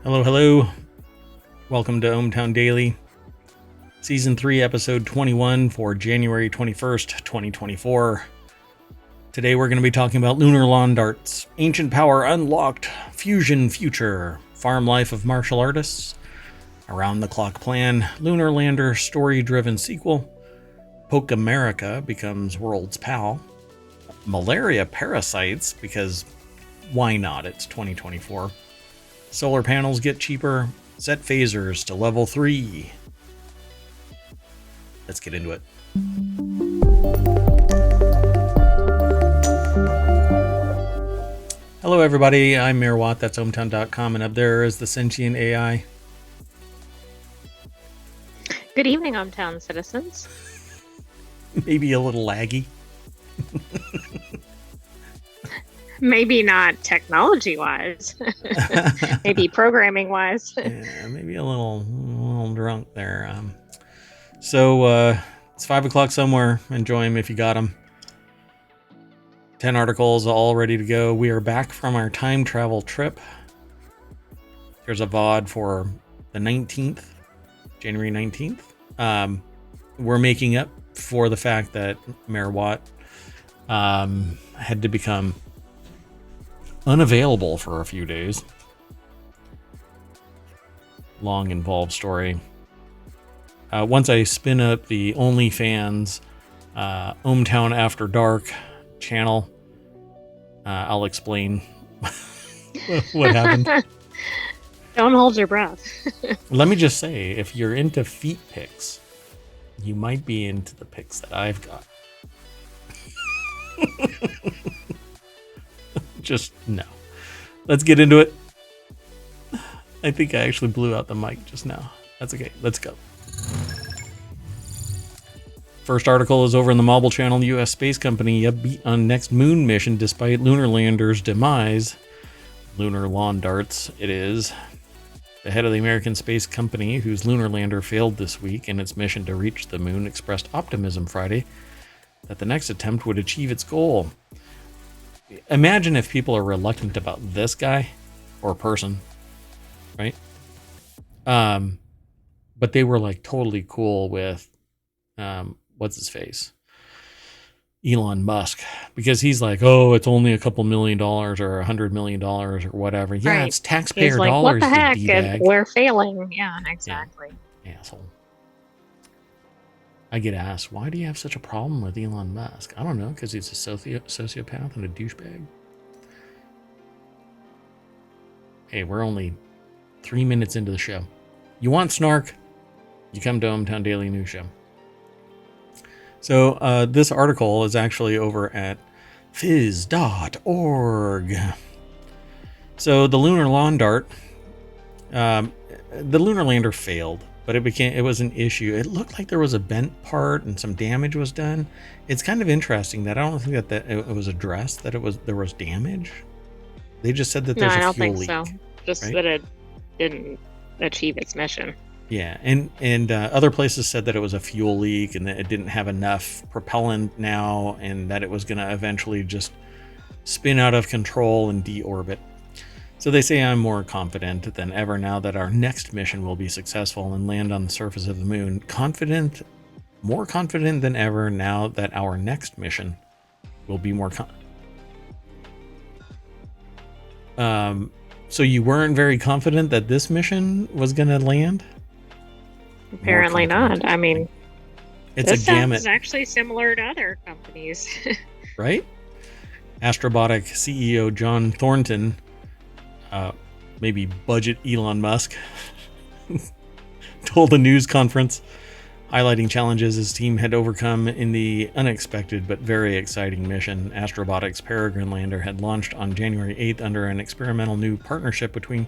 Hello, hello. Welcome to ohmTown Daily, Season 3, Episode 21 for January 21st, 2024. Today we're going to be talking about lunar lawn darts, ancient power unlocked, fusion future, farm life of martial artists, around-the-clock plan, lunar lander story-driven sequel, Poke America becomes world's pal, Malaria Parasites, because why not, it's 2024. Solar panels get cheaper. Set phasers to level 3. Let's get into it. Hello, everybody. I'm Mayor Watt. That's ohmTown.com. And up there is the sentient AI. Good evening, ohmTown citizens. Maybe a little laggy. Maybe not technology-wise. Maybe programming-wise. Yeah, maybe a little drunk there. So it's 5 o'clock somewhere. Enjoy them if you got them. 10 articles all ready to go. We are back from our time travel trip. There's a VOD for the 19th, January 19th. We're making up for the fact that Mayor Watt had to become unavailable for a few days. Long involved story. Once I spin up the OnlyFans ohmTown After Dark channel, I'll explain what happened. Don't hold your breath. Let me just say, if you're into feet pics, you might be into the pics that I've got. Just no. Let's get into it. I think I actually blew out the mic just now. That's okay. Let's go. First article is over in the Mobile Channel. The U.S. space company upbeat on next moon mission despite lunar lander's demise. Lunar lawn darts, it is. The head of the American space company, whose lunar lander failed this week in its mission to reach the moon, expressed optimism Friday that the next attempt would achieve its goal. Imagine if people are reluctant about this guy or person, right? But they were like totally cool with what's his face? Elon Musk, because he's like, oh, it's only a couple $1 million or $100 million or whatever. Yeah, Right. it's taxpayer He's like, dollars. what the heck? D-bag. We're failing. Yeah, exactly. Yeah, asshole. I get asked, why do you have such a problem with Elon Musk? I don't know, because he's a sociopath and a douchebag. Hey, we're only 3 minutes into the show. You want snark? You come to ohmTown Daily News Show. So this article is actually over at phys.org. So the lunar lawn dart, the lunar lander failed, but it was an issue. It looked like there was a bent part and some damage was done. It's kind of interesting that I don't think that it was addressed that there was damage. They just said that there's a fuel leak. No, I don't think so. Just right? that it didn't achieve its mission. Yeah, and other places said that it was a fuel leak and that it didn't have enough propellant now and that it was going to eventually just spin out of control and deorbit. So they say I'm more confident than ever now that our next mission will be successful and land on the surface of the moon. More confident than ever now that our next mission will be more so you weren't very confident that this mission was going to land? Apparently not. I mean, it's a gamut. This sounds actually similar to other companies. Right? Astrobotic CEO John Thornton, maybe budget Elon Musk, told a news conference highlighting challenges his team had overcome in the unexpected but very exciting mission. Astrobotic's Peregrine lander had launched on January 8th under an experimental new partnership between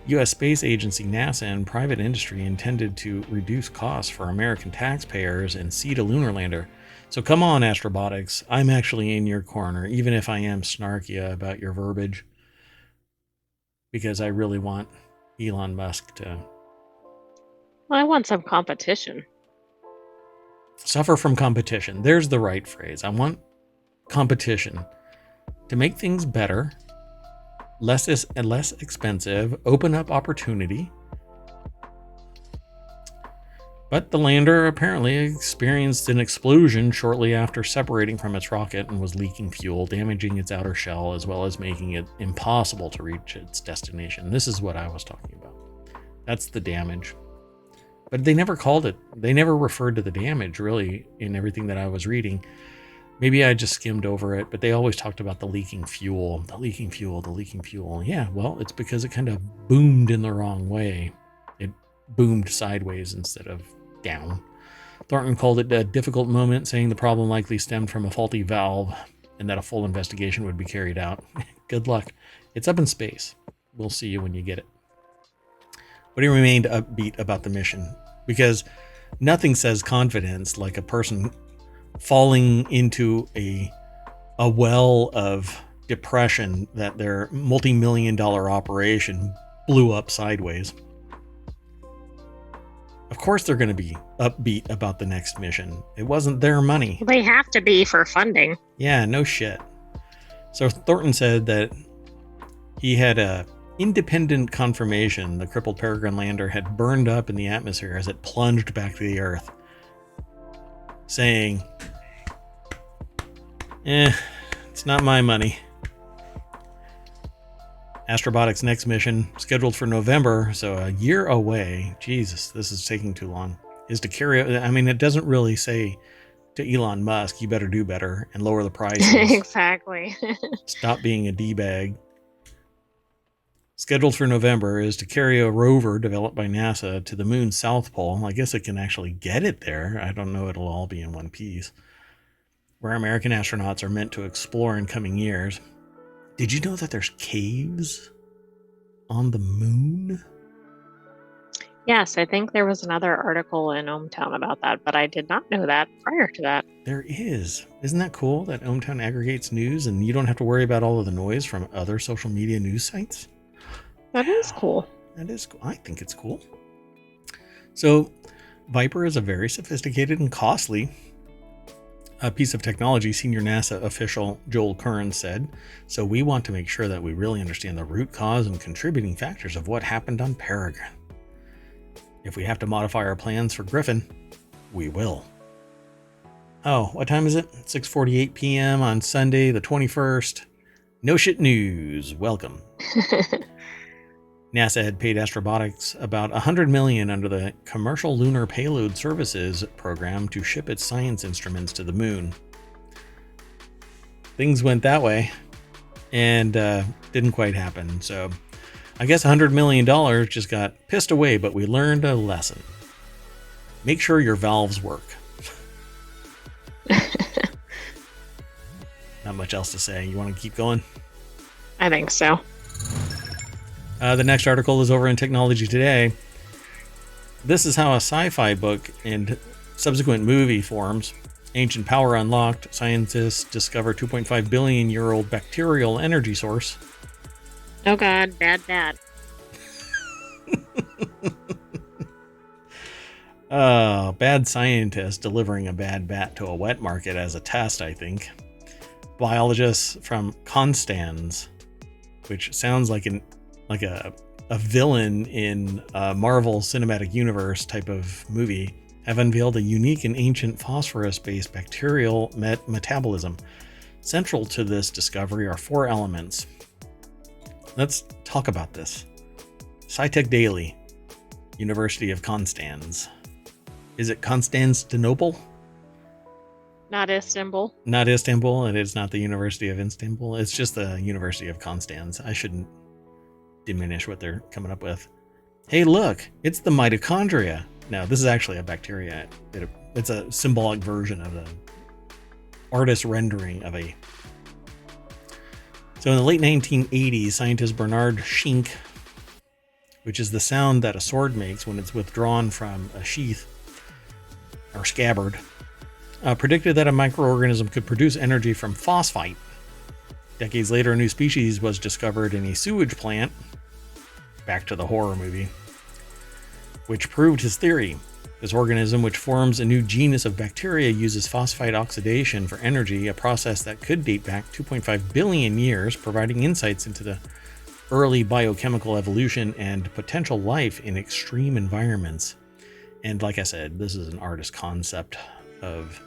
U.S. Space Agency, NASA, and private industry intended to reduce costs for American taxpayers and seed a lunar lander. So come on, Astrobotics, I'm actually in your corner, even if I am snarky about your verbiage, because I really want Elon Musk to... Well, I want some competition. Suffer from competition. There's the right phrase. I want competition to make things better less expensive, open up opportunity. But the lander apparently experienced an explosion shortly after separating from its rocket and was leaking fuel, damaging its outer shell, as well as making it impossible to reach its destination. This is what I was talking about. That's the damage. But they never called it. They never referred to the damage, really, in everything that I was reading. Maybe I just skimmed over it, but they always talked about the leaking fuel, the leaking fuel, the leaking fuel. Yeah, well, it's because it kind of boomed in the wrong way. It boomed sideways instead of down. Thornton called it a difficult moment, saying the problem likely stemmed from a faulty valve and that a full investigation would be carried out. Good luck. It's up in space. We'll see you when you get it. But he remained upbeat about the mission because nothing says confidence like a person falling into a well of depression that their multi-million-dollar operation blew up sideways. Of course they're going to be upbeat about the next mission. It wasn't their money. They have to be for funding. Yeah, no shit. So Thornton said that he had a independent confirmation the crippled Peregrine lander had burned up in the atmosphere as it plunged back to the Earth, saying, it's not my money. Astrobotic's next mission, scheduled for November, so a year away, Jesus, this is taking too long, is to carry, I mean, it doesn't really say to Elon Musk, you better do better and lower the prices. Exactly. Stop being a D-bag. Scheduled for November is to carry a rover developed by NASA to the moon's south pole. I guess it can actually get it there. I don't know it'll all be in one piece. Where American astronauts are meant to explore in coming years. Did you know that there's caves on the moon? Yes, I think there was another article in ohmTown about that, but I did not know that prior to that. There is. Isn't that cool that ohmTown aggregates news and you don't have to worry about all of the noise from other social media news sites? That is cool. That is cool. I think it's cool. So, Viper is a very sophisticated and costly piece of technology, senior NASA official Joel Curran said. So we want to make sure that we really understand the root cause and contributing factors of what happened on Peregrine. If we have to modify our plans for Griffin, we will. Oh, what time is it? 6:48 p.m. on Sunday, the 21st. No shit news. Welcome. NASA had paid Astrobotics about $100 million under the Commercial Lunar Payload Services program to ship its science instruments to the moon. Things went that way and didn't quite happen. So I guess $100 million just got pissed away, but we learned a lesson. Make sure your valves work. Not much else to say. You want to keep going? I think so. The next article is over in Technology Today. This is how a sci-fi book and subsequent movie forms. Ancient power unlocked. Scientists discover 2.5 billion year old bacterial energy source. Oh God, bad. Bad scientist delivering a bad bat to a wet market as a test, I think. Biologists from Constans, which sounds like a villain in a Marvel Cinematic Universe type of movie, have unveiled a unique and ancient phosphorus-based bacterial metabolism. Central to this discovery are 4 elements. Let's talk about this. SciTech Daily, University of Constans. Is it Constantinople? Not Istanbul. Not Istanbul. It is not the University of Istanbul. It's just the University of Constans. I shouldn't diminish what they're coming up with. Hey, look, it's the mitochondria. Now, this is actually a bacteria. It's a symbolic version of the artist rendering of a. So in the late 1980s, scientist Bernard Schenck, which is the sound that a sword makes when it's withdrawn from a sheath or scabbard, predicted that a microorganism could produce energy from phosphite. Decades later, a new species was discovered in a sewage plant, back to the horror movie, which proved his theory. This organism, which forms a new genus of bacteria, uses phosphite oxidation for energy, a process that could date back 2.5 billion years, providing insights into the early biochemical evolution and potential life in extreme environments. And like I said, this is an artist concept of,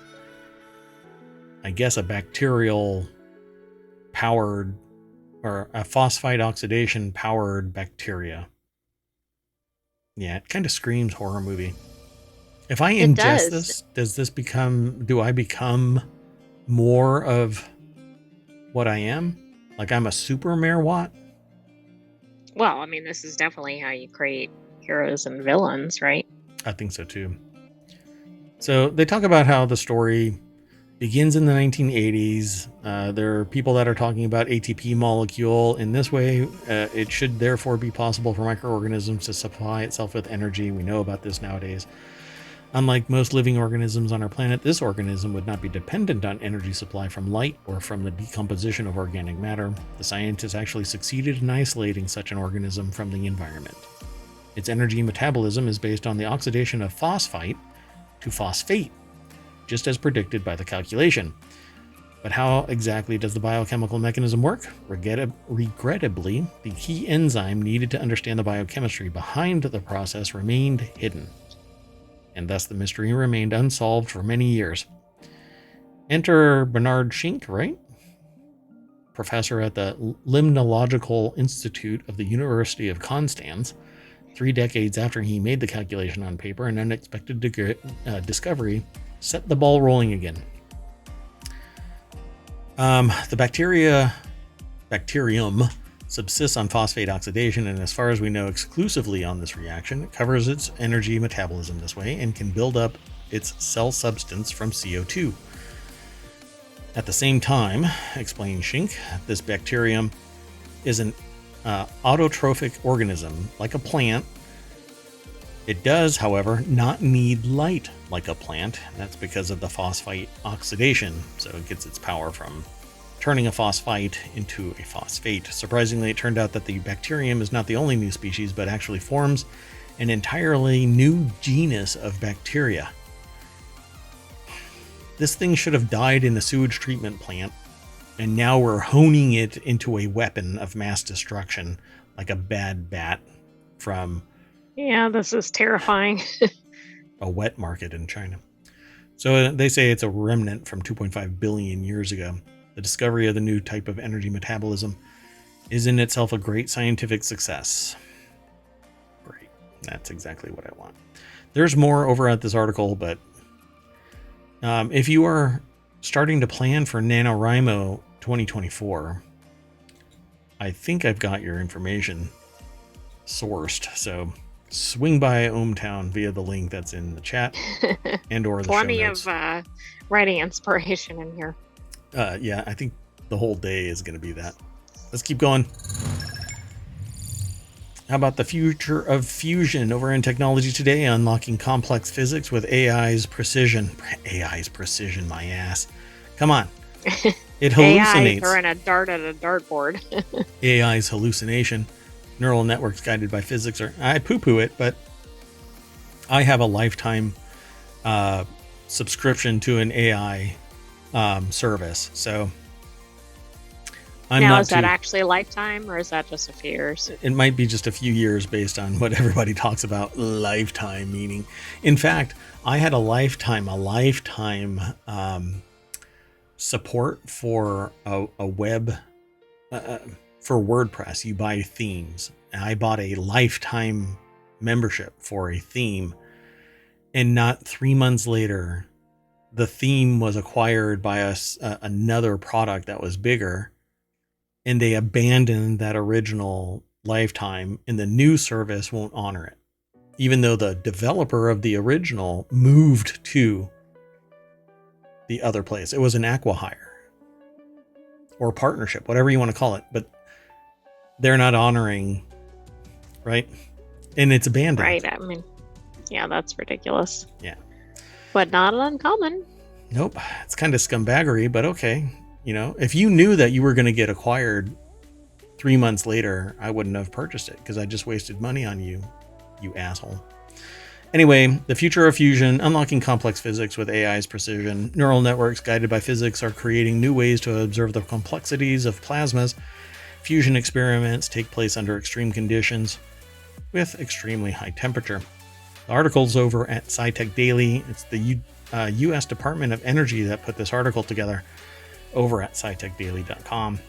I guess, a bacterial powered or a phosphide oxidation powered bacteria. Yeah, it kind of screams horror movie. If I ingest this, do I become more of what I am? Like I'm a super Merwatt? Well, I mean, this is definitely how you create heroes and villains, right? I think so too. So they talk about how the story begins in the 1980s. There are people that are talking about ATP molecule. In this way, it should therefore be possible for microorganisms to supply itself with energy. We know about this nowadays. Unlike most living organisms on our planet, this organism would not be dependent on energy supply from light or from the decomposition of organic matter. The scientists actually succeeded in isolating such an organism from the environment. Its energy metabolism is based on the oxidation of phosphite to phosphate, just as predicted by the calculation. But how exactly does the biochemical mechanism work? Regrettably, the key enzyme needed to understand the biochemistry behind the process remained hidden, and thus the mystery remained unsolved for many years. Enter Bernard Schenk, right? Professor at the Limnological Institute of the University of Konstanz. 3 decades after he made the calculation on paper, an unexpected discovery set the ball rolling again. The bacterium subsists on phosphate oxidation, and as far as we know, exclusively on this reaction. It covers its energy metabolism this way and can build up its cell substance from CO2. At the same time, explains Schenk, this bacterium is an autotrophic organism like a plant. It does, however, not need light like a plant. That's because of the phosphite oxidation. So it gets its power from turning a phosphite into a phosphate. Surprisingly, it turned out that the bacterium is not the only new species, but actually forms an entirely new genus of bacteria. This thing should have died in a sewage treatment plant, and now we're honing it into a weapon of mass destruction, like a bad bat from... Yeah, this is terrifying. a wet market in China. So they say it's a remnant from 2.5 billion years ago. The discovery of the new type of energy metabolism is in itself a great scientific success. Great. That's exactly what I want. There's more over at this article, but if you are starting to plan for NaNoWriMo 2024, I think I've got your information sourced. So swing by ohmTown via the link that's in the chat and or the Plenty show notes. of writing inspiration in here. Yeah, I think the whole day is going to be that. Let's keep going. How about the future of fusion over in Technology Today, unlocking complex physics with AI's precision. AI's precision, my ass. Come on. It hallucinates. AI throwing a dart at a dartboard. AI's hallucination. Neural networks guided by physics are... I poo-poo it, but I have a lifetime subscription to an AI service. So I'm now, not is that actually a lifetime, or is that just a few years? It might be just a few years based on what everybody talks about lifetime meaning. In fact, I had a lifetime support for a web for WordPress. You buy themes. And I bought a lifetime membership for a theme, and not 3 months later, the theme was acquired by another product that was bigger, and they abandoned that original lifetime, and the new service won't honor it, even though the developer of the original moved to the other place. It was an acqui-hire or partnership, whatever you want to call it, but they're not honoring, right? And it's abandoned. Right. I mean, yeah, that's ridiculous. Yeah. But not uncommon. Nope. It's kind of scumbaggery, but okay. You know, if you knew that you were going to get acquired 3 months later, I wouldn't have purchased it because I just wasted money on you, you asshole. Anyway, the future of fusion, unlocking complex physics with AI's precision. Neural networks guided by physics are creating new ways to observe the complexities of plasmas. Fusion experiments take place under extreme conditions with extremely high temperature. The article's over at SciTech Daily. It's the U.S. Department of Energy that put this article together over at scitechdaily.com.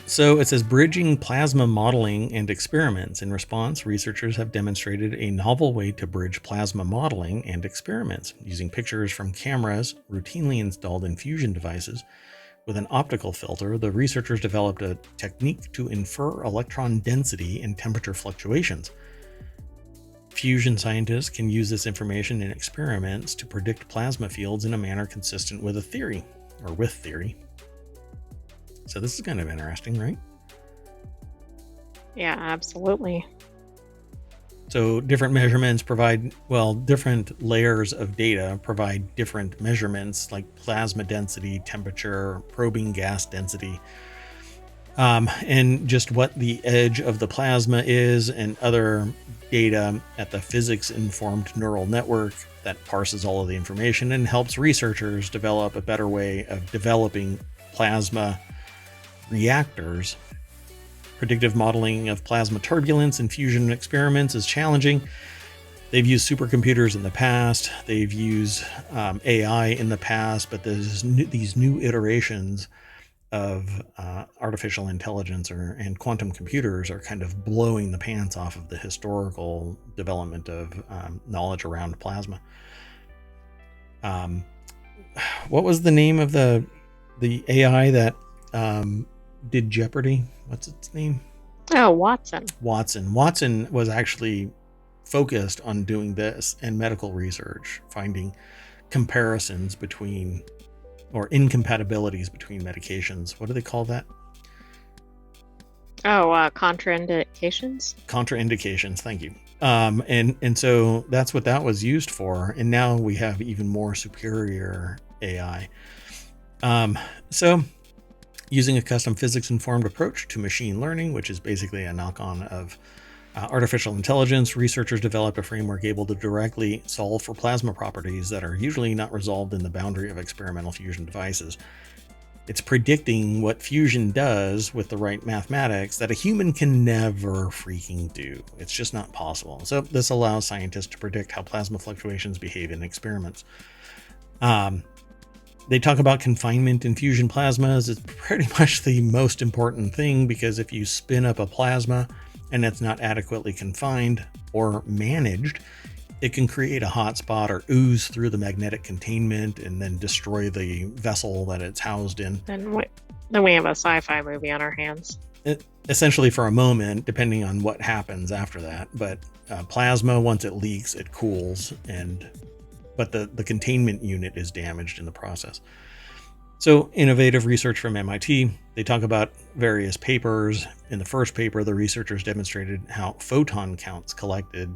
So it says, bridging plasma modeling and experiments. In response, researchers have demonstrated a novel way to bridge plasma modeling and experiments using pictures from cameras routinely installed in fusion devices. With an optical filter, the researchers developed a technique to infer electron density and temperature fluctuations. Fusion scientists can use this information in experiments to predict plasma fields in a manner consistent with theory. So this is kind of interesting, right? Yeah, absolutely. So different measurements different layers of data provide different measurements like plasma density, temperature, probing gas density, and just what the edge of the plasma is, and other data at the physics-informed neural network that parses all of the information and helps researchers develop a better way of developing plasma reactors. Predictive modeling of plasma turbulence in fusion experiments is challenging. They've used supercomputers in the past. They've used AI in the past, but there's these new iterations of artificial intelligence and quantum computers are kind of blowing the pants off of the historical development of knowledge around plasma. What was the name of the AI that did Jeopardy? What's its name? Oh, Watson. Watson was actually focused on doing this and medical research, finding comparisons between or incompatibilities between medications. What do they call that? Oh, contraindications. Contraindications. Thank you. And so that's what that was used for. And now we have even more superior AI. So using a custom physics-informed approach to machine learning, which is basically a knock-on of artificial intelligence, researchers developed a framework able to directly solve for plasma properties that are usually not resolved in the boundary of experimental fusion devices. It's predicting what fusion does with the right mathematics that a human can never freaking do. It's just not possible. So this allows scientists to predict how plasma fluctuations behave in experiments. They talk about confinement in fusion plasmas. It's pretty much the most important thing, because if you spin up a plasma and it's not adequately confined or managed, it can create a hot spot or ooze through the magnetic containment and then destroy the vessel that it's housed in. Then we have a sci-fi movie on our hands. Essentially for a moment, depending on what happens after that. But plasma, once it leaks, it cools, but the containment unit is damaged in the process. So innovative research from MIT. They talk about various papers. In the first paper, the researchers demonstrated how photon counts collected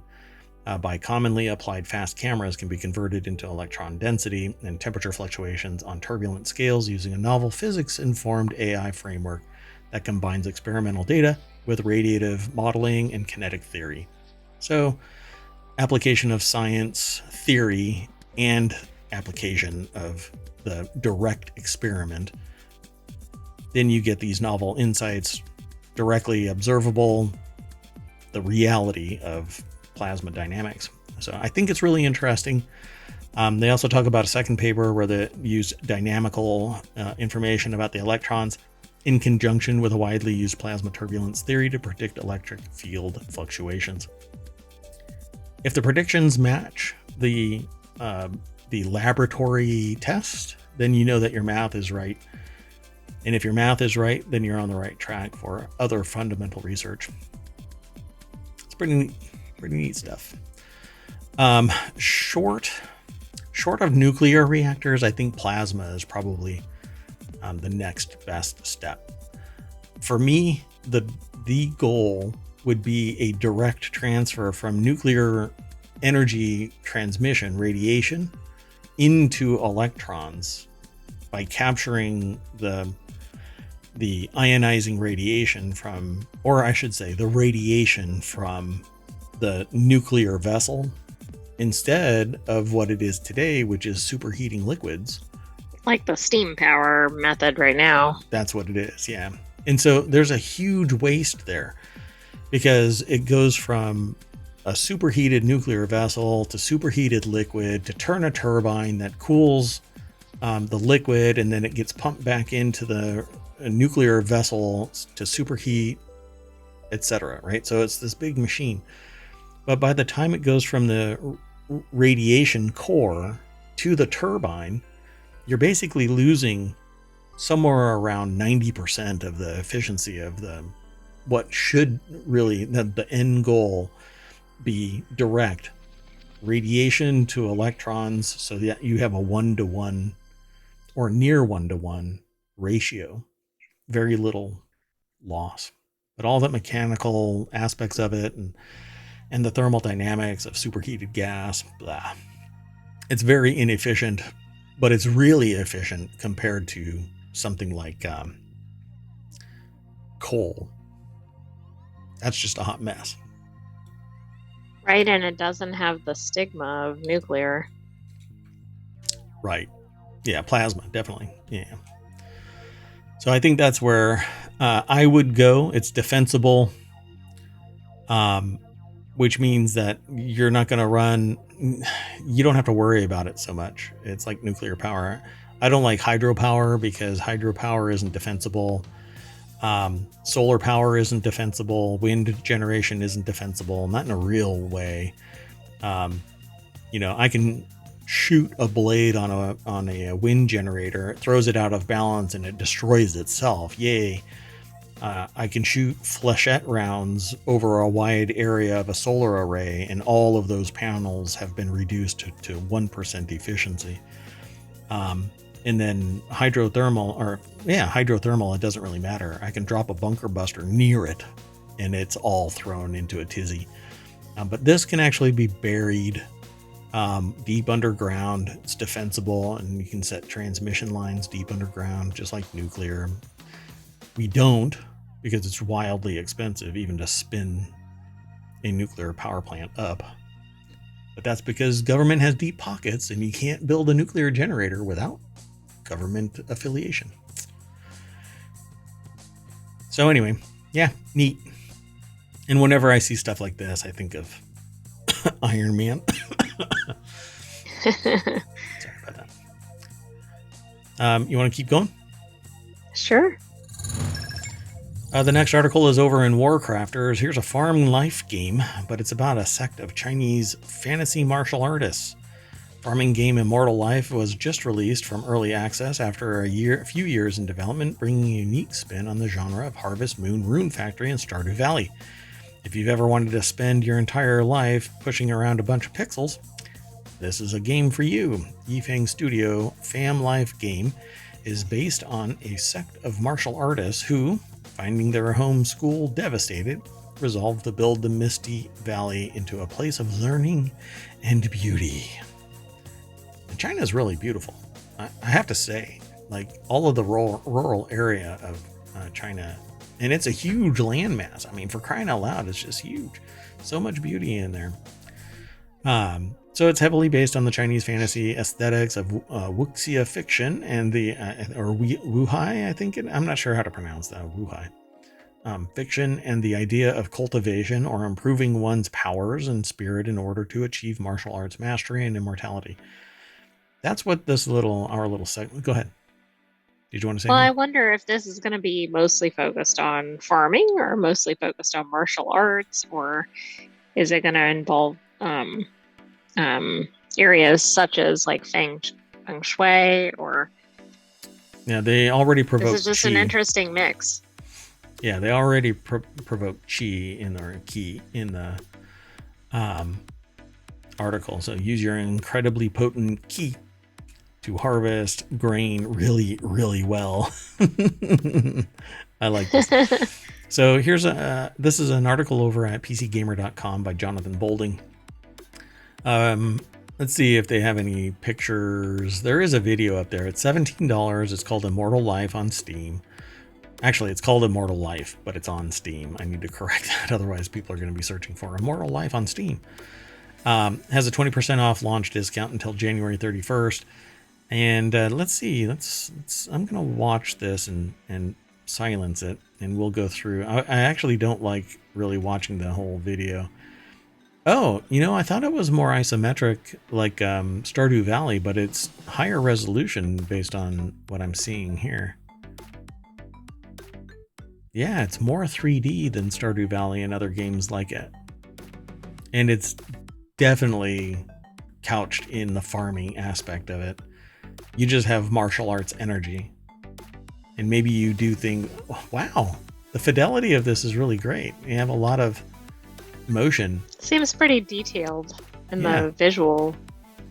by commonly applied fast cameras can be converted into electron density and temperature fluctuations on turbulent scales using a novel physics-informed AI framework that combines experimental data with radiative modeling and kinetic theory. So application of science theory and application of the direct experiment. Then you get these novel insights, directly observable, the reality of plasma dynamics. So I think it's really interesting. They also talk about a second paper where they use dynamical information about the electrons in conjunction with a widely used plasma turbulence theory to predict electric field fluctuations. If the predictions match the laboratory test, then you know that your math is right. And if your math is right, then you're on the right track for other fundamental research. It's pretty neat stuff. Short of nuclear reactors, I think plasma is probably the next best step. For me, the goal would be a direct transfer from nuclear energy transmission, radiation, into electrons by capturing the ionizing radiation from, or I should say, the radiation from the nuclear vessel, instead of what it is today, which is superheating liquids. Like the steam power method right now. That's what it is, yeah. And so there's a huge waste there because it goes from a superheated nuclear vessel to superheated liquid to turn a turbine that cools the liquid, and then it gets pumped back into the nuclear vessel to superheat, etc. Right? So it's this big machine. But by the time it goes from the radiation core to the turbine, you're basically losing somewhere around 90% of the efficiency of the what should really the end goal be direct radiation to electrons, so that you have a 1-to-1 or near 1-to-1 ratio. Very little loss, but all the mechanical aspects of it and the thermodynamics of superheated gas, blah. It's very inefficient, but it's really efficient compared to something like coal. That's just a hot mess. Right, and it doesn't have the stigma of nuclear. Right. Yeah, plasma, definitely. Yeah. So I think that's where I would go. It's defensible, which means that you're not going to run, you don't have to worry about it so much. It's like nuclear power. I don't like hydropower because hydropower isn't defensible. Solar power isn't defensible. Wind generation isn't defensible, not in a real way. I can shoot a blade on a wind generator, it throws it out of balance and it destroys itself. Yay. I can shoot flechette rounds over a wide area of a solar array, and all of those panels have been reduced to 1% efficiency. And then hydrothermal, it doesn't really matter. I can drop a bunker buster near it and it's all thrown into a tizzy. But this can actually be buried deep underground. It's defensible, and you can set transmission lines deep underground, just like nuclear. We don't, because it's wildly expensive even to spin a nuclear power plant up. But that's because government has deep pockets, and you can't build a nuclear generator without government affiliation. So anyway, yeah, neat. And whenever I see stuff like this, I think of Iron Man. Sorry about that. You want to keep going? Sure. The next article is over in Warcrafters. Here's a farm life game, but it's about a sect of Chinese fantasy martial artists. Farming game Immortal Life was just released from early access after a few years in development, bringing a unique spin on the genre of Harvest Moon Rune Factory in Stardew Valley. If you've ever wanted to spend your entire life pushing around a bunch of pixels, this is a game for you. Yifeng Studio Fam Life game is based on a sect of martial artists who, finding their home school devastated, resolve to build the Misty Valley into a place of learning and beauty. And China is really beautiful. I have to say, like all of the rural area of China, and it's a huge landmass. I mean, for crying out loud, it's just huge. So much beauty in there. So it's heavily based on the Chinese fantasy aesthetics of wuxia fiction and the or wuhai, I think. I'm not sure how to pronounce that. Wuhai. Fiction and the idea of cultivation or improving one's powers and spirit in order to achieve martial arts mastery and immortality. That's what our little segment. Go ahead. Did you want to say? Well, anything? I wonder if this is going to be mostly focused on farming or mostly focused on martial arts, or is it going to involve areas such as like feng shui, or Yeah, they already provoke. This is just chi. an interesting mix. Yeah, they already provoke chi in their key in the article. So use your incredibly potent ki to harvest grain really, really well. I like this. So this is an article over at pcgamer.com by Jonathan Bolding. Let's see if they have any pictures. There is a video up there. It's $17. It's called Immortal Life on Steam. Actually, it's called Immortal Life, but it's on Steam. I need to correct that. Otherwise, people are going to be searching for Immortal Life on Steam. Has a 20% off launch discount until January 31st. And let's see. I'm going to watch this and silence it, and we'll go through. I actually don't like really watching the whole video. Oh, I thought it was more isometric like Stardew Valley, but it's higher resolution based on what I'm seeing here. Yeah, it's more 3D than Stardew Valley and other games like it. And it's definitely couched in the farming aspect of it. You just have martial arts energy. And maybe you do think, wow, the fidelity of this is really great. You have a lot of motion. Seems pretty detailed in the visual.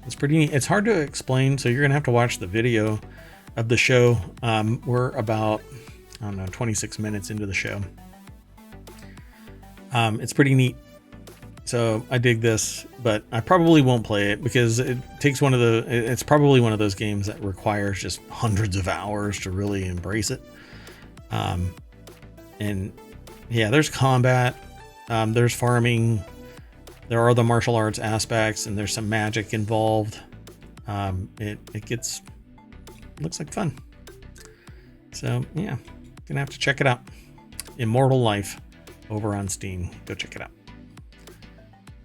It's hard to explain, so you're gonna have to watch the video of the show. We're about, 26 minutes into the show. It's pretty neat. So I dig this, but I probably won't play it because it takes it's probably one of those games that requires just hundreds of hours to really embrace it. And yeah, there's combat, there's farming, there are the martial arts aspects, and there's some magic involved. It looks like fun. So yeah, gonna have to check it out. Immortal Life over on Steam. Go check it out.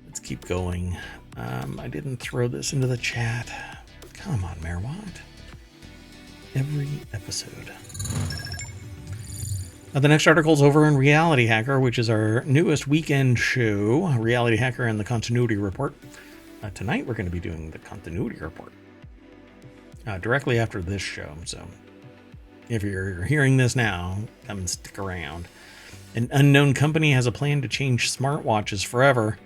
Let's keep going. I didn't throw this into the chat. Come on, Merwant. Every episode. The next article is over in Reality Hacker, which is our newest weekend show, Reality Hacker and the Continuity Report. Tonight we're going to be doing the Continuity Report directly after this show. So if you're hearing this now, come and stick around. An unknown company has a plan to change smartwatches forever.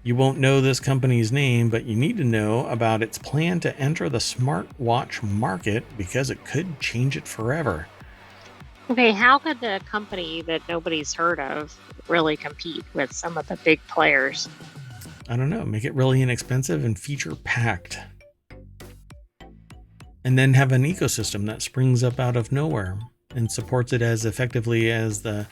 You won't know this company's name, but you need to know about its plan to enter the smartwatch market because it could change it forever. Okay, how could the company that nobody's heard of really compete with some of the big players? I don't know. Make it really inexpensive and feature packed. And then have an ecosystem that springs up out of nowhere and supports it as effectively as the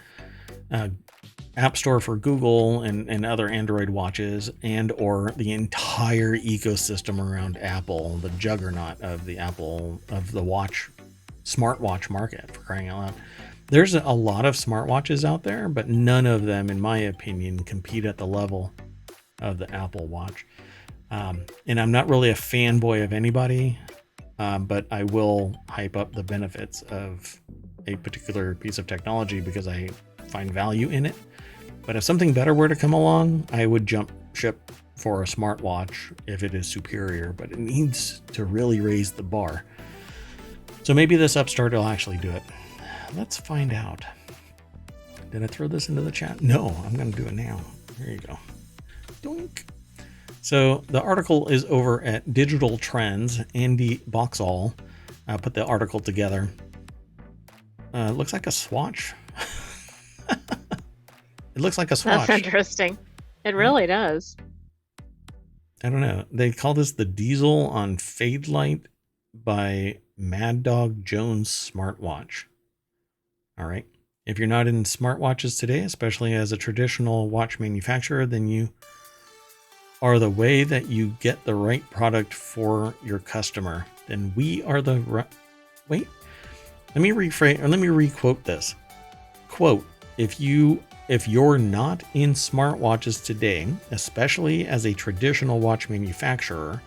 App Store for Google and other Android watches, and or the entire ecosystem around Apple, the juggernaut of the smartwatch market, for crying out loud. There's a lot of smartwatches out there, but none of them, in my opinion, compete at the level of the Apple Watch. And I'm not really a fanboy of anybody, but I will hype up the benefits of a particular piece of technology because I find value in it. But if something better were to come along, I would jump ship for a smartwatch if it is superior, but it needs to really raise the bar. So maybe this upstart will actually do it. Let's find out. Did I throw this into the chat? No, I'm going to do it now. Here you go. Doink. So the article is over at Digital Trends. Andy Boxall put the article together. It looks like a swatch. It looks like a swatch. That's interesting. It really does. I don't know. They call this the Diesel on Fade Light by Mad Dog Jones smartwatch. All right. If you're not in smartwatches today, especially as a traditional watch manufacturer, then you are the way that you get the right product for your customer. Then we are the wait. Let me rephrase, or let me requote this. Quote, if you're not in smartwatches today, especially as a traditional watch manufacturer,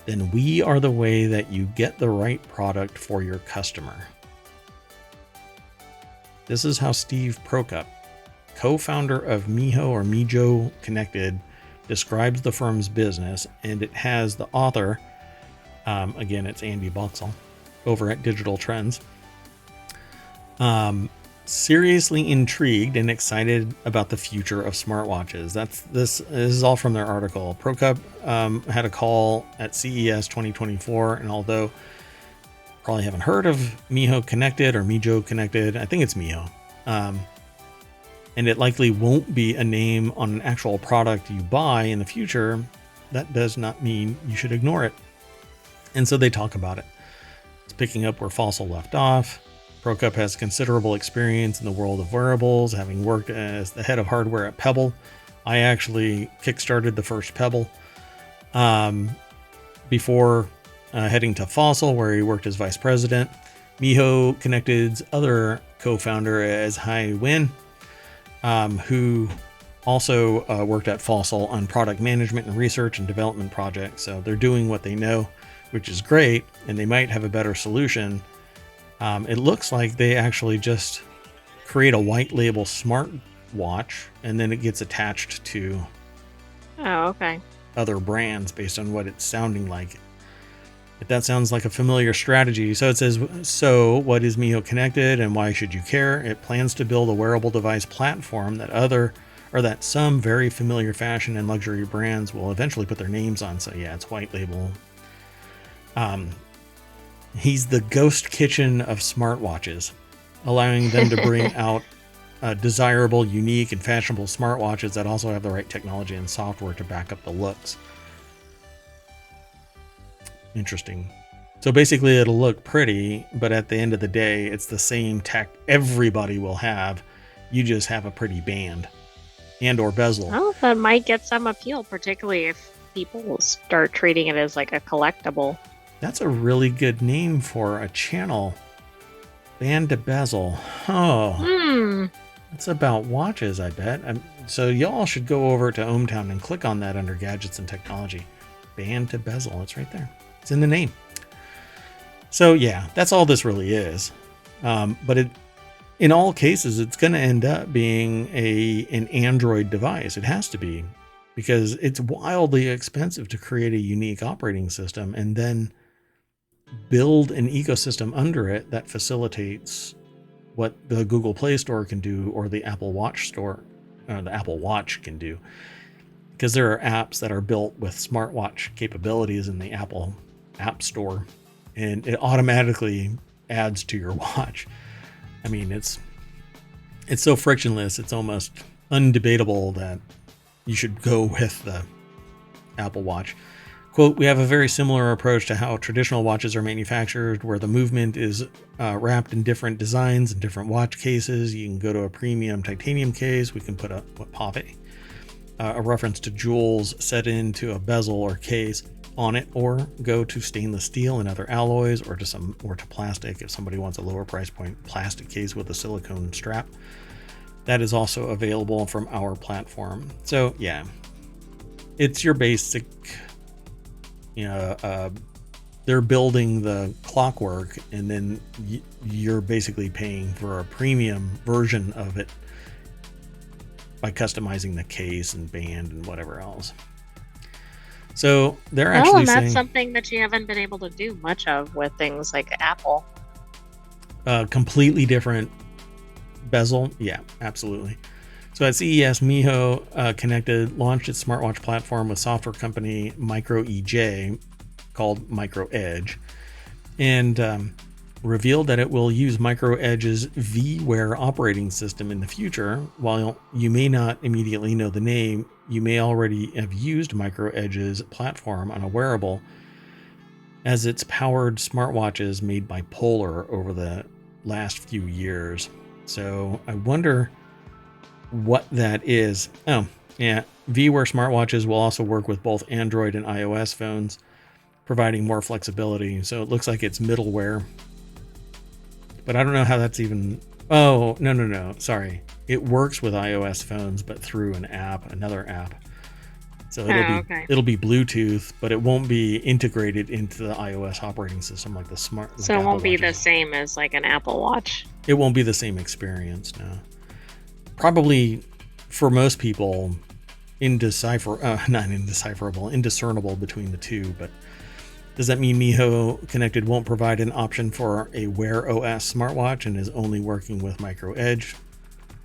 then we are the way that you get the right product for your customer. This is how Steve Prokup, co-founder of Mijo Connected, describes the firm's business, and it has the author, again, it's Andy Boxall, over at Digital Trends, seriously intrigued and excited about the future of smartwatches. This is all from their article. Prokup had a call at CES 2024, and although probably haven't heard of Mijo Connected, I think it's Mijo, and it likely won't be a name on an actual product you buy in the future, that does not mean you should ignore it. And so they talk about it. It's picking up where Fossil left off. Prokup has considerable experience in the world of wearables, having worked as the head of hardware at Pebble. I actually kickstarted the first Pebble before heading to Fossil, where he worked as vice president. Miho Connected's other co-founder is Hai Win, who also worked at Fossil on product management and research and development projects. So they're doing what they know, which is great, and they might have a better solution. It looks like they actually just create a white label smart watch, and then it gets attached to okay. other brands based on what it's sounding like. If that sounds like a familiar strategy. So it says, so what is Miho Connected and why should you care? It plans to build a wearable device platform that some very familiar fashion and luxury brands will eventually put their names on. So yeah, it's white label. He's the ghost kitchen of smartwatches, allowing them to bring out desirable, unique, and fashionable smartwatches that also have the right technology and software to back up the looks. Interesting. So basically it'll look pretty, but at the end of the day, it's the same tech everybody will have. You just have a pretty band and or bezel. Oh, that might get some appeal, particularly if people will start treating it as like a collectible. That's a really good name for a channel. Band to bezel. Oh, That's about watches, I bet. So y'all should go over to ohmTown and click on that under gadgets and technology. Band to bezel. It's right there. It's in the name. So yeah, that's all this really is. But in all cases, it's going to end up being an Android device. It has to be, because it's wildly expensive to create a unique operating system and then build an ecosystem under it that facilitates what the Google Play Store can do or the Apple Watch Store, the Apple Watch can do. Because there are apps that are built with smartwatch capabilities in the Apple App Store, and it automatically adds to your watch. I mean, it's so frictionless, it's almost undebatable that you should go with the Apple Watch. Quote, we have a very similar approach to how traditional watches are manufactured, where the movement is wrapped in different designs and different watch cases. You can go to a premium titanium case. We can put a reference to jewels set into a bezel or case on it, or go to stainless steel and other alloys, or to plastic if somebody wants a lower price point plastic case with a silicone strap. That is also available from our platform. So yeah, it's your basic, they're building the clockwork, and then you're basically paying for a premium version of it by customizing the case and band and whatever else. So they're actually and that's saying something that you haven't been able to do much of with things like Apple. Completely different bezel. Yeah, absolutely. So at CES, Miho Connected launched its smartwatch platform with software company MicroEJ, called MicroEdge, and revealed that it will use MicroEdge's vWear operating system in the future. While you may not immediately know the name, you may already have used MicroEdge's platform on a wearable, as it's powered smartwatches made by Polar over the last few years. So I wonder what that is. Oh, yeah. vWear smartwatches will also work with both Android and iOS phones, providing more flexibility. So it looks like it's middleware. But I don't know how that's even... Oh, no. Sorry. It works with iOS phones, but through another app. So it'll be Bluetooth, but it won't be integrated into the iOS operating system like the smart. So it won't be the same as like an Apple Watch. It won't be the same experience, no. Probably for most people, indiscernible between the two. But does that mean Miho Connected won't provide an option for a Wear OS smartwatch and is only working with MicroEdge?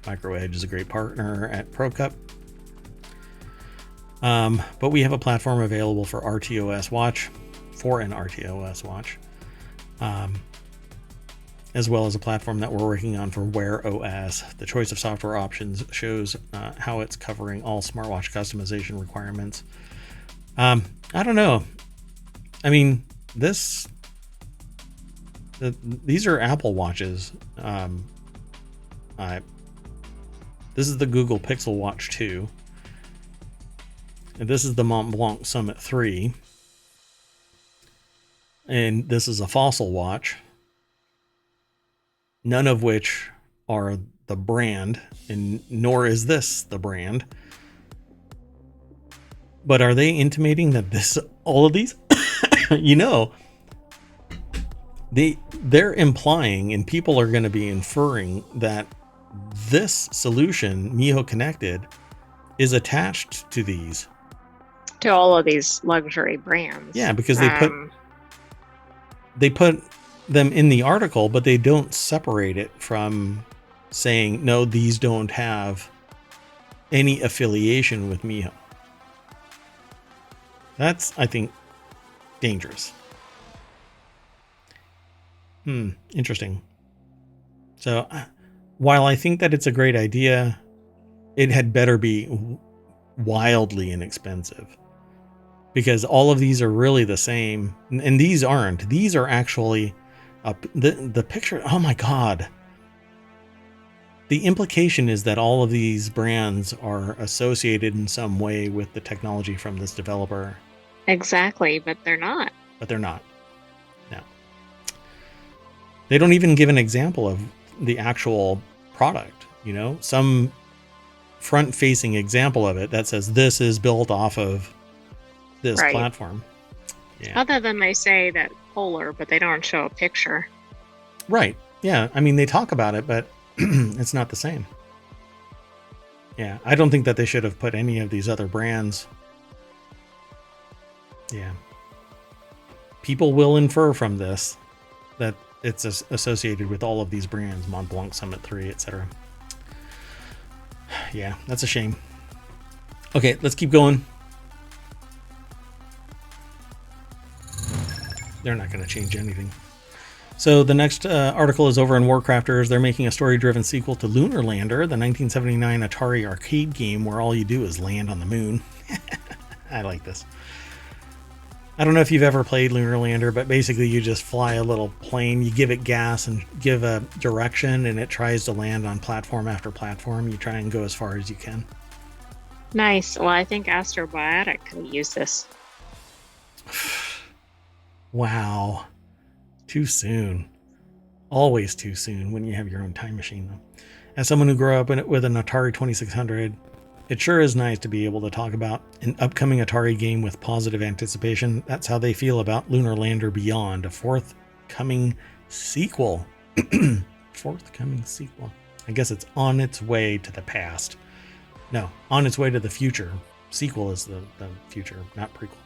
MicroEdge is a great partner at ProCup. But we have a platform available for an RTOS watch, as well as a platform that we're working on for Wear OS. The choice of software options shows how it's covering all smartwatch customization requirements. I don't know. I mean, these are Apple watches. This is the Google Pixel Watch 2. And this is the Mont Blanc Summit 3. And this is a Fossil watch. none of which are the brand, and nor is this the brand. But are they intimating that all of these, they're implying, and people are going to be inferring that this solution, Miho Connected, is attached to these. To all of these luxury brands. Yeah, because they put them in the article, but they don't separate it from saying, no, these don't have any affiliation with Miho. That's, I think, dangerous. Interesting. So, while I think that it's a great idea, it had better be wildly inexpensive. Because all of these are really the same. And these aren't. These are actually... the picture... Oh my god. The implication is that all of these brands are associated in some way with the technology from this developer. Exactly, but they're not. But they're not. No. They don't even give an example of the actual product, some front-facing example of it that says this is built off of this platform. Yeah. Other than they say that Polar, but they don't show a picture. Right. Yeah. I mean, they talk about it, but it's not the same. Yeah. I don't think that they should have put any of these other brands. Yeah. People will infer from this that it's associated with all of these brands, Mont Blanc, Summit 3, etc. Yeah, that's a shame. Okay, let's keep going. They're not going to change anything. So the next article is over in Warcrafters. They're making a story-driven sequel to Lunar Lander, the 1979 Atari arcade game where all you do is land on the moon. I like this. I don't know if you've ever played Lunar Lander, but basically you just fly a little plane, you give it gas and give a direction, and it tries to land on platform after platform. You try and go as far as you can. Nice. Well, I think Astrobiotic could use this. Wow. Too soon. Always too soon when you have your own time machine, though. As someone who grew up with an Atari 2600, it sure is nice to be able to talk about an upcoming Atari game with positive anticipation. That's how they feel about Lunar Lander Beyond, a forthcoming sequel. Forthcoming sequel. I guess it's on its way to the past. No, on its way to the future. Sequel is the future, not prequel.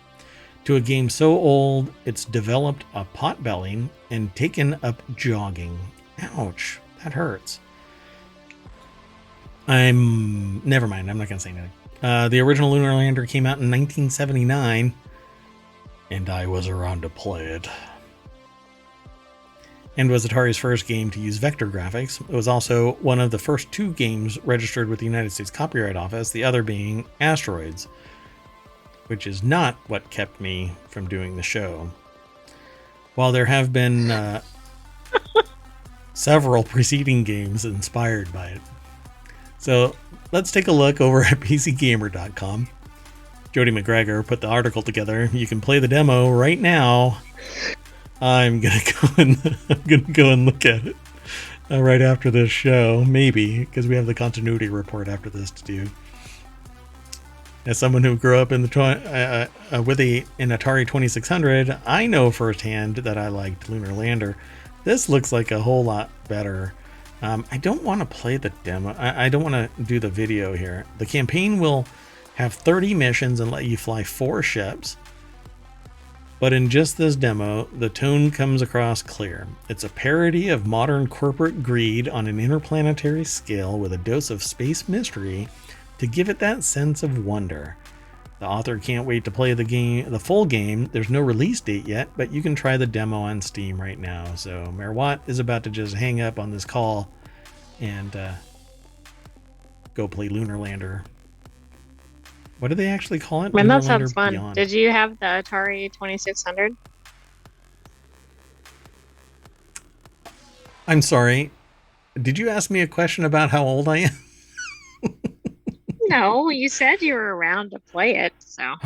To a game so old, it's developed a potbelly and taken up jogging. Ouch, that hurts. Never mind, I'm not going to say anything. The original Lunar Lander came out in 1979, and I was around to play it. And was Atari's first game to use vector graphics. It was also one of the first two games registered with the United States Copyright Office, the other being Asteroids, which is not what kept me from doing the show. While there have been several preceding games inspired by it. So let's take a look over at PCGamer.com. Jody McGregor put the article together. You can play the demo right now. I'm gonna go and look at it right after this show, maybe, because we have the continuity report after this to do. As someone who grew up in with an Atari 2600, I know firsthand that I liked Lunar Lander. This looks like a whole lot better. I don't want to play the demo. I don't want to do the video here. The campaign will have 30 missions and let you fly 4 ships. But in just this demo, the tone comes across clear. It's a parody of modern corporate greed on an interplanetary scale with a dose of space mystery to give it that sense of wonder. The author can't wait to play the full game. There's no release date yet, but you can try the demo on Steam right now. So Merwatt is about to just hang up on this call and go play Lunar Lander. What do they actually call it? Man, that sounds fun. Beyond. Did you have the Atari 2600? I'm sorry. Did you ask me a question about how old I am? No, you said you were around to play it, so.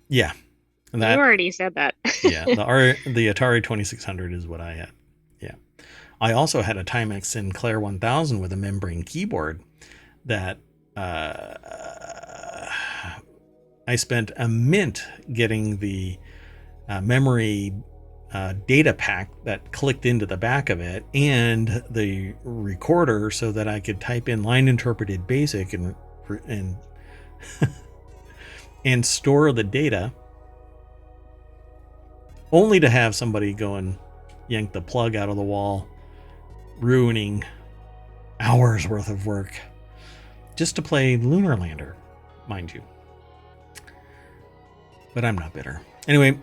Yeah. You already said that. Yeah, the Atari 2600 is what I had. Yeah. I also had a Timex Sinclair 1000 with a membrane keyboard that I spent a mint getting the memory data pack that clicked into the back of it and the recorder so that I could type in line interpreted basic and and store the data, only to have somebody go and yank the plug out of the wall, ruining hours worth of work just to play Lunar Lander, mind you. But I'm not bitter. Anyway,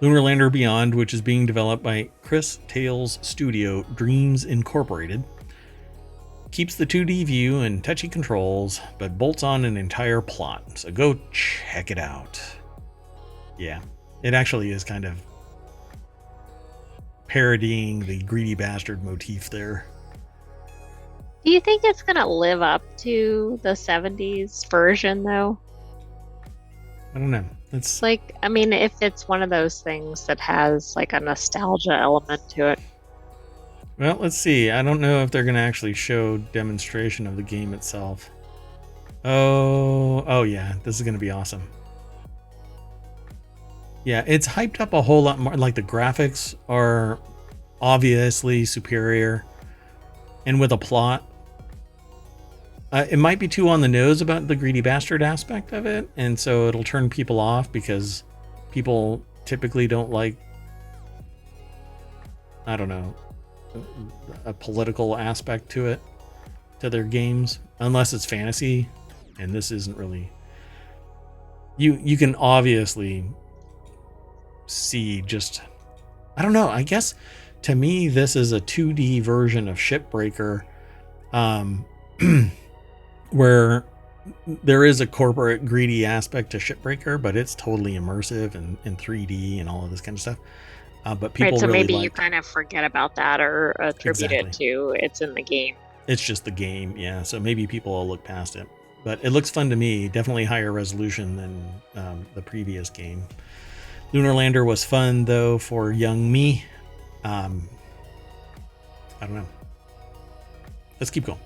Lunar Lander Beyond, which is being developed by Chris Tales' studio Dreams Incorporated, keeps the 2D view and touchy controls, but bolts on an entire plot. So go check it out. Yeah, it actually is kind of parodying the greedy bastard motif there. Do you think it's going to live up to the 70s version, though? I don't know. It's like, I mean, if it's one of those things that has like a nostalgia element to it. Well, let's see. I don't know if they're going to actually show demonstration of the game itself. Oh yeah, this is going to be awesome. Yeah, it's hyped up a whole lot more. Like the graphics are obviously superior, and with a plot. It might be too on the nose about the greedy bastard aspect of it, and so it'll turn people off because people typically don't like, I don't know, a political aspect to it, to their games, unless it's fantasy, and this isn't really. You can obviously see just, I don't know, I guess to me this is a 2D version of Shipbreaker, where there is a corporate greedy aspect to Shipbreaker, but it's totally immersive and in 3D and all of this kind of stuff. But people right, so really maybe liked, you kind of forget about that or attribute it to it's in the game. It's just the game, yeah. So maybe people will look past it, but it looks fun to me. Definitely higher resolution than the previous game. Lunar Lander was fun though for young me. I don't know. Let's keep going.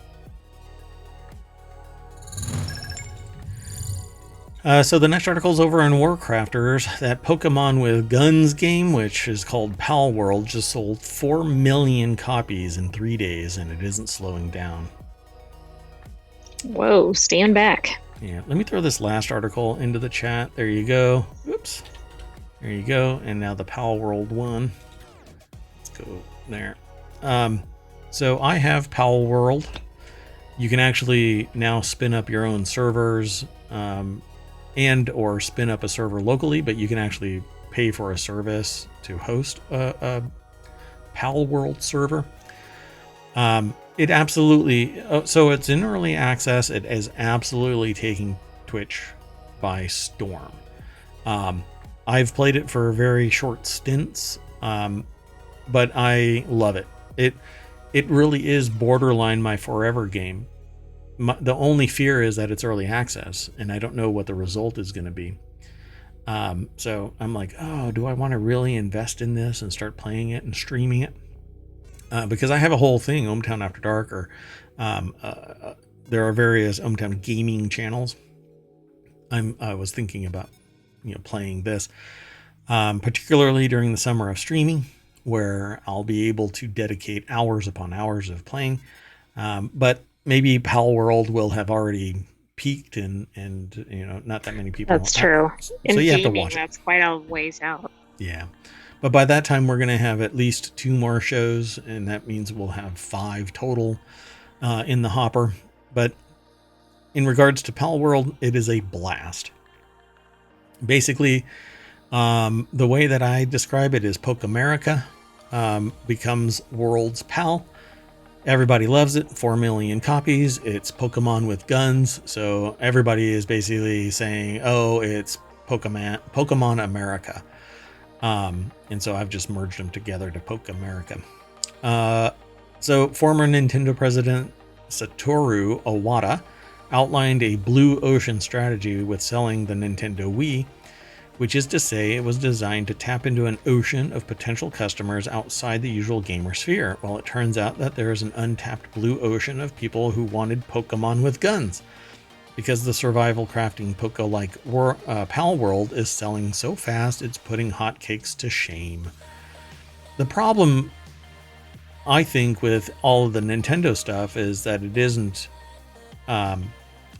So the next article is over on Warcrafters. That Pokemon with Guns game, which is called Pal World, just sold 4 million copies in 3 days, and it isn't slowing down. Whoa, stand back. Yeah, let me throw this last article into the chat. There you go. Oops. There you go. And now the Pal World one. Let's go there. So I have Pal World. You can actually now spin up your own servers, and or spin up a server locally, but you can actually pay for a service to host a Pal World server. It absolutely, so it's in early access. It is absolutely taking Twitch by storm. I've played it for very short stints, but I love it. It really is borderline my forever game. The only fear is that it's early access, and I don't know what the result is going to be. So I'm like, oh, do I want to really invest in this and start playing it and streaming it? Because I have a whole thing, ohmTown After Dark, or there are various ohmTown gaming channels. I was thinking about, playing this, particularly during the summer of streaming, where I'll be able to dedicate hours upon hours of playing. But maybe Pal World will have already peaked and not that many people. That's true. So in you gaming, have to watch that's quite a ways out. Yeah. But by that time, we're going to have at least 2 more shows, and that means we'll have 5 total in the hopper. But in regards to Pal World, it is a blast. Basically, the way that I describe it is Pokamerica becomes World's Pal. Everybody loves it. 4 million copies. It's Pokemon with guns. So everybody is basically saying, oh, it's Pokemon America. And so I've just merged them together to Pokamerica. So former Nintendo president Satoru Iwata outlined a blue ocean strategy with selling the Nintendo Wii, which is to say it was designed to tap into an ocean of potential customers outside the usual gamer sphere. Well, it turns out that there is an untapped blue ocean of people who wanted Pokemon with guns, because the survival crafting Poke-like Pal World is selling so fast it's putting hotcakes to shame. The problem, I think, with all of the Nintendo stuff is that it isn't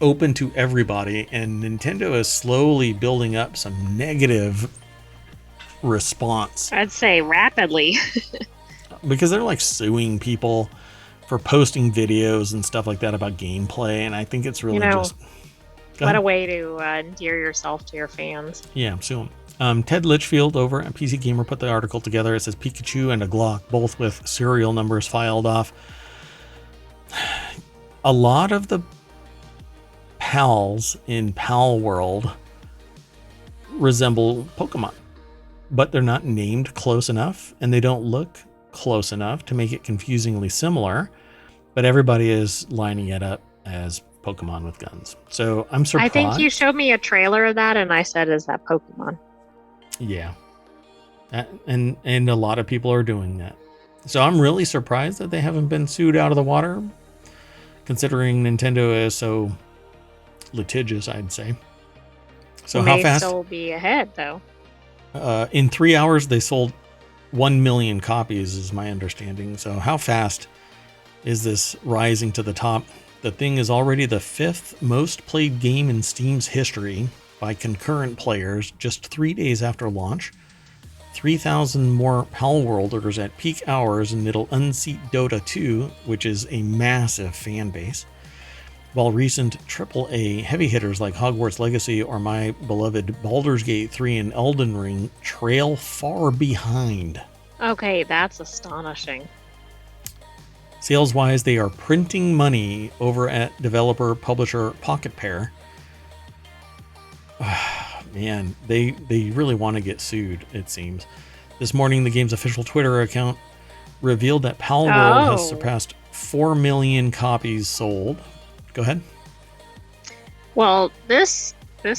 open to everybody, and Nintendo is slowly building up some negative response. I'd say rapidly. Because they're like suing people for posting videos and stuff like that about gameplay, and I think it's really just... What a way to endear yourself to your fans. Yeah, sue them. Ted Litchfield over at PC Gamer put the article together. It says Pikachu and a Glock, both with serial numbers filed off. A lot of the pals in Pal World resemble Pokemon, but they're not named close enough, and they don't look close enough to make it confusingly similar, but everybody is lining it up as Pokemon with guns. So I'm surprised. I think you showed me a trailer of that, and I said, is that Pokemon? Yeah. And a lot of people are doing that. So I'm really surprised that they haven't been sued out of the water, considering Nintendo is so litigious, I'd say. So how fast? Still be ahead, though. In 3 hours, they sold 1 million copies, is my understanding. So how fast is this rising to the top? The thing is already the 5th most played game in Steam's history by concurrent players just 3 days after launch. 3,000 more Pal Worlders at peak hours, and it'll unseat Dota 2, which is a massive fan base. While recent AAA heavy hitters like Hogwarts Legacy or my beloved Baldur's Gate 3 and Elden Ring trail far behind. Okay, that's astonishing. Sales-wise, they are printing money over at developer-publisher Pocket Pair. Man, they really want to get sued, it seems. This morning, the game's official Twitter account revealed that Pal World has surpassed 4 million copies sold. Go ahead. Well, this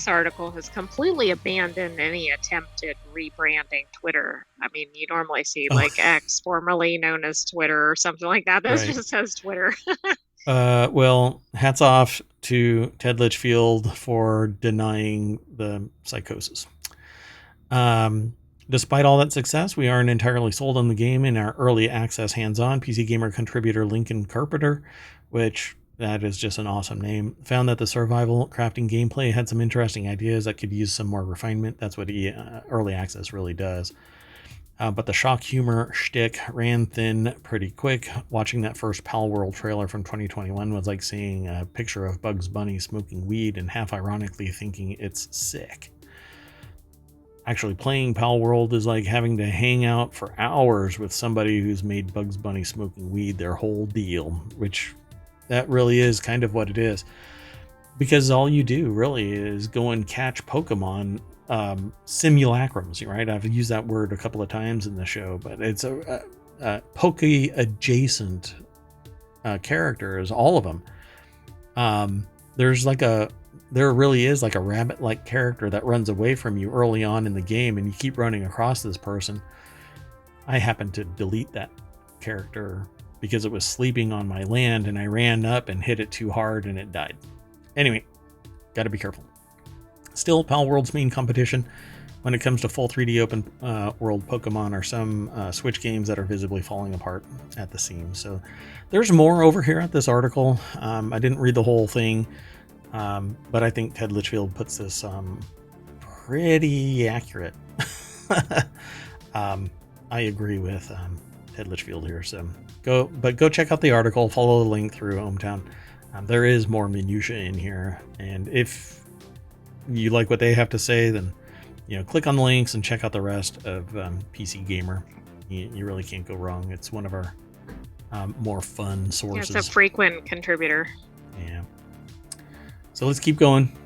article has completely abandoned any attempted rebranding Twitter. I mean, you normally see like X, formerly known as Twitter, or something like that. This just says Twitter. Well, hats off to Ted Litchfield for denying the psychosis. Despite all that success, we aren't entirely sold on the game in our early access hands-on. PC Gamer contributor Lincoln Carpenter, which that is just an awesome name, found that the survival crafting gameplay had some interesting ideas that could use some more refinement. That's what early access really does. But the shock humor shtick ran thin pretty quick. Watching that first Pal World trailer from 2021 was like seeing a picture of Bugs Bunny smoking weed and half ironically thinking it's sick. Actually, playing Pal World is like having to hang out for hours with somebody who's made Bugs Bunny smoking weed their whole deal, which that really is kind of what it is. Because all you do really is go and catch Pokemon simulacrums, right? I've used that word a couple of times in the show, but it's a Poke adjacent characters, all of them. There really is like a rabbit-like character that runs away from you early on in the game, and you keep running across this person. I happened to delete that character because it was sleeping on my land, and I ran up and hit it too hard and it died. Anyway, got to be careful. Still, Pal World's main competition when it comes to full 3D open world Pokemon are some Switch games that are visibly falling apart at the seams. So there's more over here at this article. I didn't read the whole thing, but I think Ted Litchfield puts this pretty accurate. I agree with Ted Litchfield here. So go check out the article, follow the link through ohmTown. There is more minutia in here, and if you like what they have to say, then click on the links and check out the rest of PC Gamer. You really can't go wrong. It's one of our more fun sources. Yeah, it's a frequent contributor. Yeah. So let's keep going.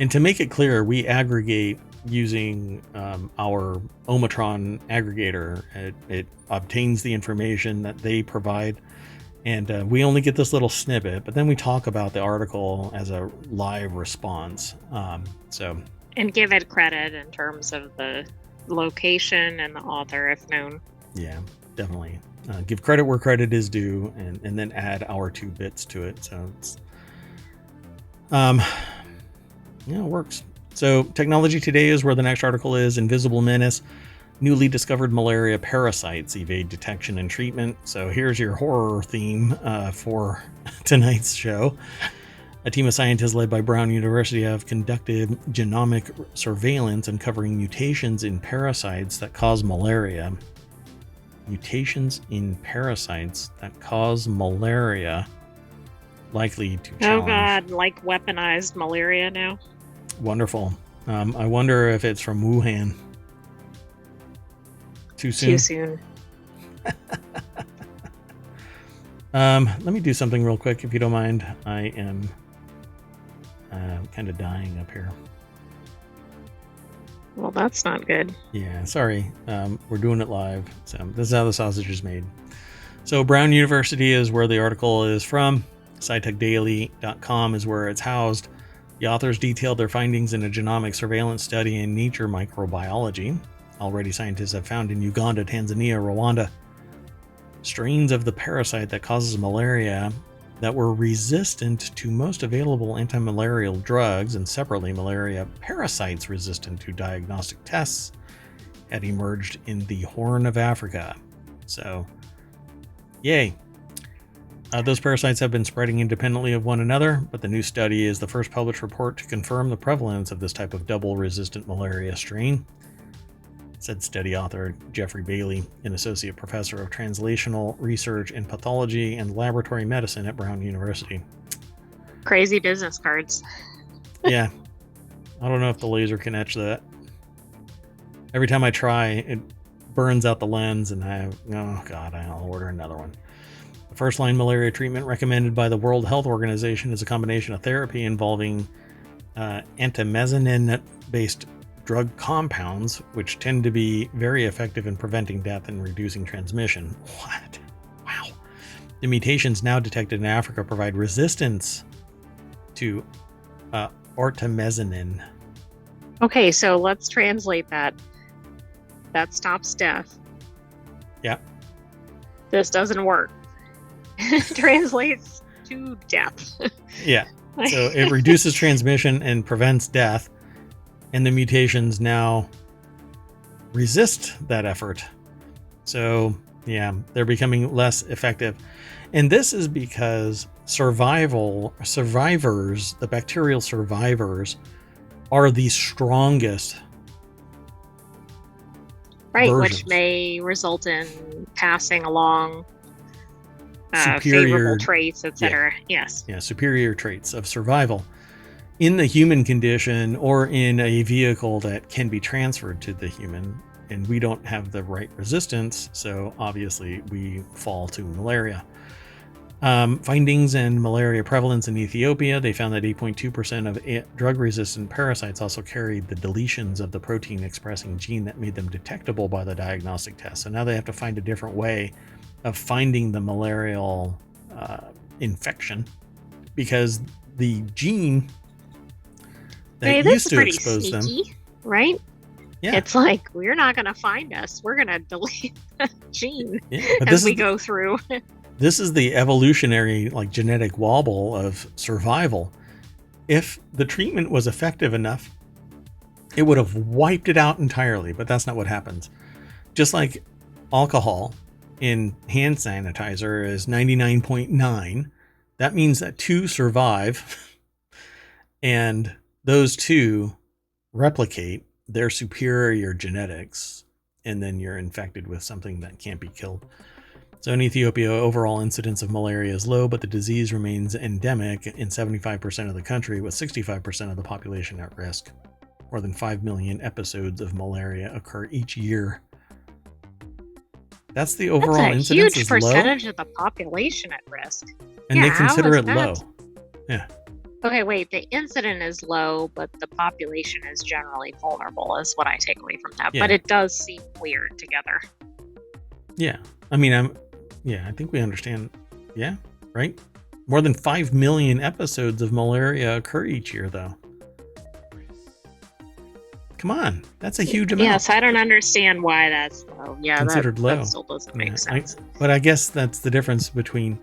And to make it clear, we aggregate using our ohmTown aggregator. It obtains the information that they provide, And we only get this little snippet, but then we talk about the article as a live response. And give it credit in terms of the location and the author, if known. Yeah, definitely. Give credit where credit is due, and then add our 2 bits to it. So it's, it works. So technology today is where the next article is. Invisible menace. Newly discovered malaria parasites evade detection and treatment. So here's your horror theme for tonight's show. A team of scientists led by Brown University have conducted genomic surveillance uncovering mutations in parasites that cause malaria. Mutations in parasites that cause malaria, likely to challenge. Oh God, like weaponized malaria now. Wonderful. I wonder if it's from Wuhan. Too soon? Too soon. Let me do something real quick, if you don't mind. I am kind of dying up here. Well, that's not good. Yeah, sorry. We're doing it live. So this is how the sausage is made. So Brown University is where the article is from. SciTechDaily.com is where it's housed. The authors detailed their findings in a genomic surveillance study in Nature Microbiology. Already scientists have found in Uganda, Tanzania, Rwanda, strains of the parasite that causes malaria that were resistant to most available anti-malarial drugs, and separately malaria parasites resistant to diagnostic tests had emerged in the Horn of Africa. So, yay. Those parasites have been spreading independently of one another, but the new study is the first published report to confirm the prevalence of this type of double-resistant malaria strain, said study author Jeffrey Bailey, an associate professor of translational research in pathology and laboratory medicine at Brown University. Crazy business cards. Yeah. I don't know if the laser can etch that. Every time I try, it burns out the lens, and I'll order another one. The first-line malaria treatment recommended by the World Health Organization is a combination of therapy involving antimezanin-based drug compounds, which tend to be very effective in preventing death and reducing transmission. What? Wow. The mutations now detected in Africa provide resistance to ortamezinin. Okay, so let's translate that. That stops death. Yeah. This doesn't work. Translates to death. Yeah. So it reduces transmission and prevents death. And the mutations now resist that effort. So, yeah, they're becoming less effective. And this is because survivors, the bacterial survivors, are the strongest. Right, versions. which may result in passing along Superior favorable traits, etc. Yeah. Yes. Yeah, superior traits of survival in the human condition or in a vehicle that can be transferred to the human. And we don't have the right resistance, so obviously we fall to malaria. Findings in malaria prevalence in Ethiopia, they found that 8.2% of drug-resistant parasites also carried the deletions of the protein-expressing gene that made them detectable by the diagnostic test. So now they have to find a different way of finding the malarial infection, because the gene that used to expose sneaky, them, right? Yeah, it's like, we're not going to find us. We're going to delete the gene but as we go through. This is the evolutionary, like, genetic wobble of survival. If the treatment was effective enough, it would have wiped it out entirely, but that's not what happens. Just like alcohol in hand sanitizer is 99.9, that means that 2 survive, and those 2 replicate their superior genetics, and then you're infected with something that can't be killed. So in Ethiopia, overall incidence of malaria is low, but the disease remains endemic in 75% of the country, with 65% of the population at risk. More than 5 million episodes of malaria occur each year. That's the overall incidence is low. That's a huge percentage of the population at risk. And they consider it low. Yeah. Okay, wait, the incident is low, but the population is generally vulnerable, is what I take away from that. Yeah. But it does seem weird together. Yeah. I mean, I think we understand Yeah, right? More than 5 million episodes of malaria occur each year, though. Come on, that's a huge amount. Yes, I don't understand why that's low. Yeah, Considered low. That still doesn't make sense. But I guess that's the difference between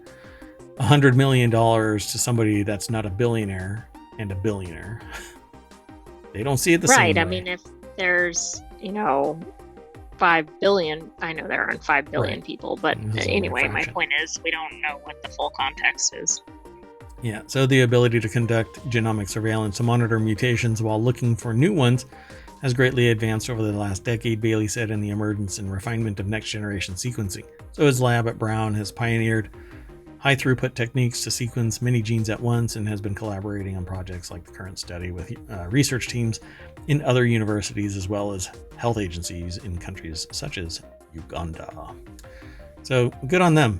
$100 million to somebody that's not a billionaire and a billionaire. They don't see it the same way. Right. I mean, if there's, 5 billion, I know there aren't 5 billion people, but anyway, my point is we don't know what the full context is. Yeah, so the ability to conduct genomic surveillance to monitor mutations while looking for new ones has greatly advanced over the last decade, Bailey said, in the emergence and refinement of next-generation sequencing. So his lab at Brown has pioneered high-throughput techniques to sequence many genes at once and has been collaborating on projects like the current study with research teams in other universities as well as health agencies in countries such as Uganda. So good on them.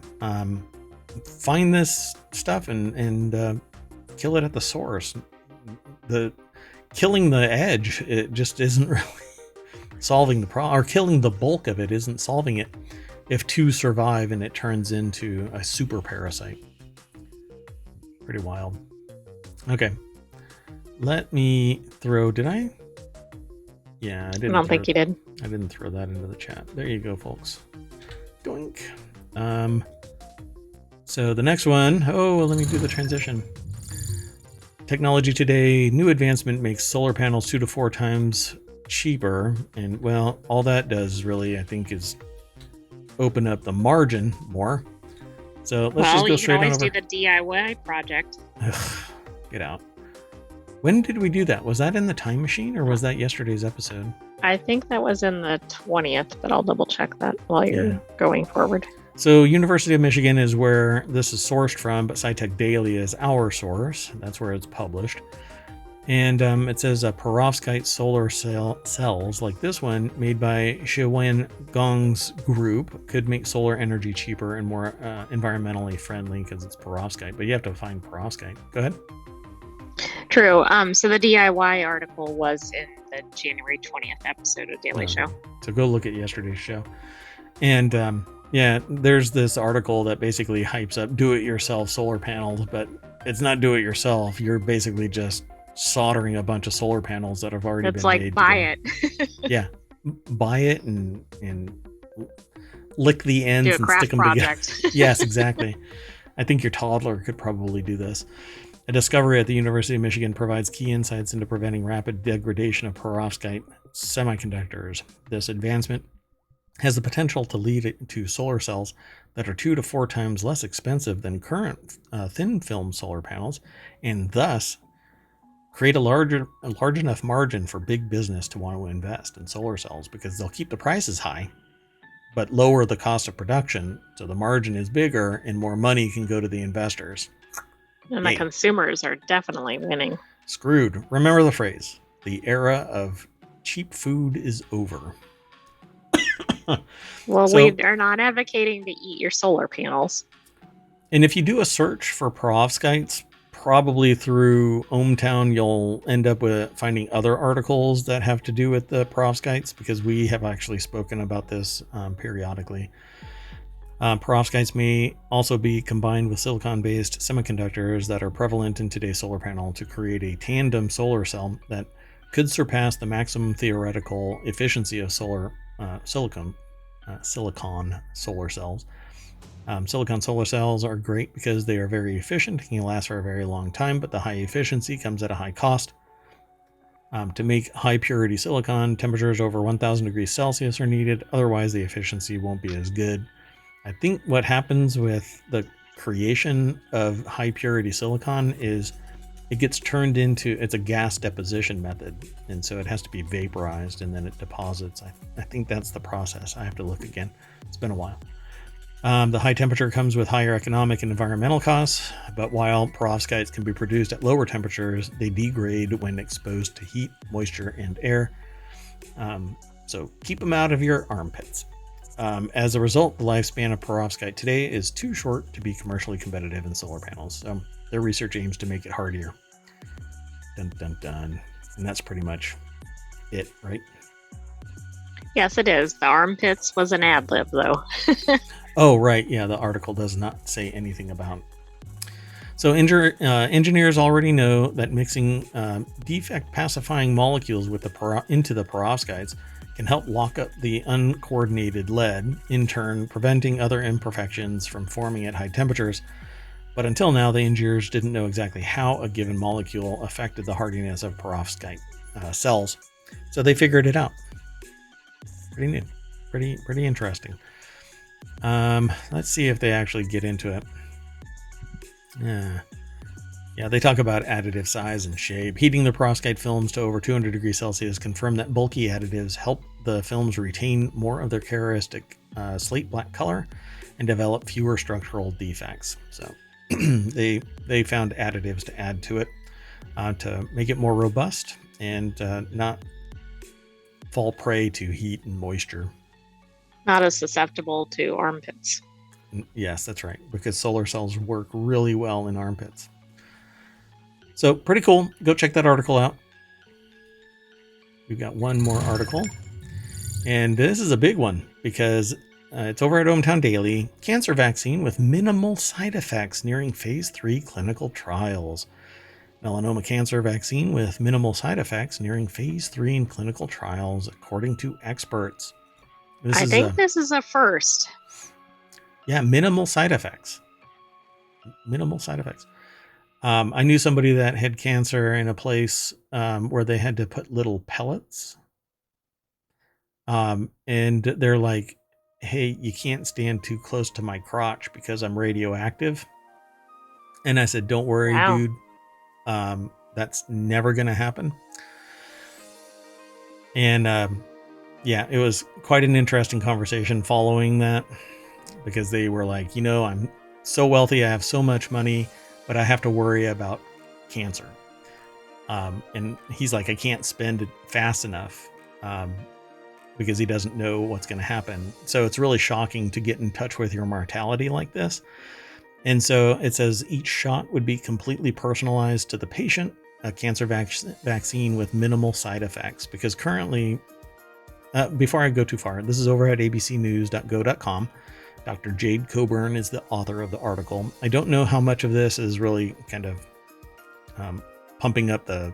Find this stuff and kill it at the source. Killing the edge, it just isn't really solving the problem, or killing the bulk of it isn't solving it if two survive and it turns into a super parasite. Pretty wild. Okay. Let me throw, did I? Yeah, I didn't. I don't think you did. I didn't throw that into the chat. There you go, folks. Doink. So the next one, let me do the transition. Technology today, new advancement makes solar panels 2 to 4 times cheaper. And well, all that does really, I think, is open up the margin more. So let's just go straight on over. You can always do the DIY project. Get out. When did we do that? Was that in the time machine or was that yesterday's episode? I think that was in the 20th, but I'll double check that while you're going forward. So University of Michigan is where this is sourced from, but SciTech Daily is our source. That's where it's published. And it says perovskite solar cells like this one made by Shiwen Gong's group could make solar energy cheaper and more environmentally friendly because it's perovskite, but you have to find perovskite. Go ahead. True. So the DIY article was in the January 20th episode of Daily Show. So go look at yesterday's show. And there's this article that basically hypes up do-it-yourself solar panels, but it's not do-it-yourself. You're basically just soldering a bunch of solar panels that have already been made. It's like buy it. Yeah, buy it and lick the ends and stick them together. Yes, exactly. I think your toddler could probably do this. A discovery at the University of Michigan provides key insights into preventing rapid degradation of perovskite semiconductors. This advancement has the potential to lead to solar cells that are 2 to 4 times less expensive than current thin film solar panels, and thus create a large enough margin for big business to want to invest in solar cells because they'll keep the prices high, but lower the cost of production, so the margin is bigger and more money can go to the investors. And the consumers are definitely winning. Screwed. Remember the phrase, the era of cheap food is over. Well, we are not advocating to eat your solar panels. And if you do a search for perovskites, probably through ohmTown, you'll end up with finding other articles that have to do with the perovskites, because we have actually spoken about this periodically. Perovskites may also be combined with silicon-based semiconductors that are prevalent in today's solar panel to create a tandem solar cell that could surpass the maximum theoretical efficiency of silicon solar cells. Silicon solar cells are great because they are very efficient and can last for a very long time, but the high efficiency comes at a high cost. To make high purity silicon, temperatures over 1000 degrees Celsius are needed, otherwise the efficiency won't be as good. I think what happens with the creation of high purity silicon is it gets turned into, it's a gas deposition method, and so it has to be vaporized and then it deposits. I think that's the process. I have to look again. It's been a while. The high temperature comes with higher economic and environmental costs, but while perovskites can be produced at lower temperatures, they degrade when exposed to heat, moisture, and air. So keep them out of your armpits. As a result, the lifespan of perovskite today is too short to be commercially competitive in solar panels. So their research aims to make it hardier. Dun, dun, dun. And that's pretty much it, right? Yes, it is. The armpits was an ad lib, though. Oh, right. Yeah, the article does not say anything about. So engineers already know that mixing defect pacifying molecules with into the perovskites can help lock up the uncoordinated lead, in turn preventing other imperfections from forming at high temperatures. But until now, the engineers didn't know exactly how a given molecule affected the hardiness of perovskite cells. So they figured it out. Pretty new. Pretty interesting. Let's see if they actually get into it. Yeah, they talk about additive size and shape. Heating the perovskite films to over 200 degrees Celsius confirmed that bulky additives help the films retain more of their characteristic slate black color and develop fewer structural defects. So they found additives to add to it to make it more robust and not fall prey to heat and moisture. Not as susceptible to armpits. Yes, that's right, because solar cells work really well in armpits. So pretty cool. Go check that article out. We've got one more article. And this is a big one because it's over at ohmTown Daily. Cancer vaccine with minimal side effects nearing phase 3 clinical trials. Melanoma cancer vaccine with minimal side effects nearing phase 3 in clinical trials, according to experts. I think this is a first. Yeah, minimal side effects. Minimal side effects. I knew somebody that had cancer in a place where they had to put little pellets. And they're like, hey, you can't stand too close to my crotch because I'm radioactive. And I said, don't worry, Wow. dude. That's never going to happen. And yeah, it was quite an interesting conversation following that because they were like, I'm so wealthy. I have so much money, but I have to worry about cancer. And he's like, I can't spend it fast enough because he doesn't know what's going to happen. So it's really shocking to get in touch with your mortality like this. And so it says each shot would be completely personalized to the patient, a cancer vaccine with minimal side effects. Because currently, before I go too far, this is over at abcnews.go.com. Dr. Jade Coburn is the author of the article. I don't know how much of this is really kind of pumping up the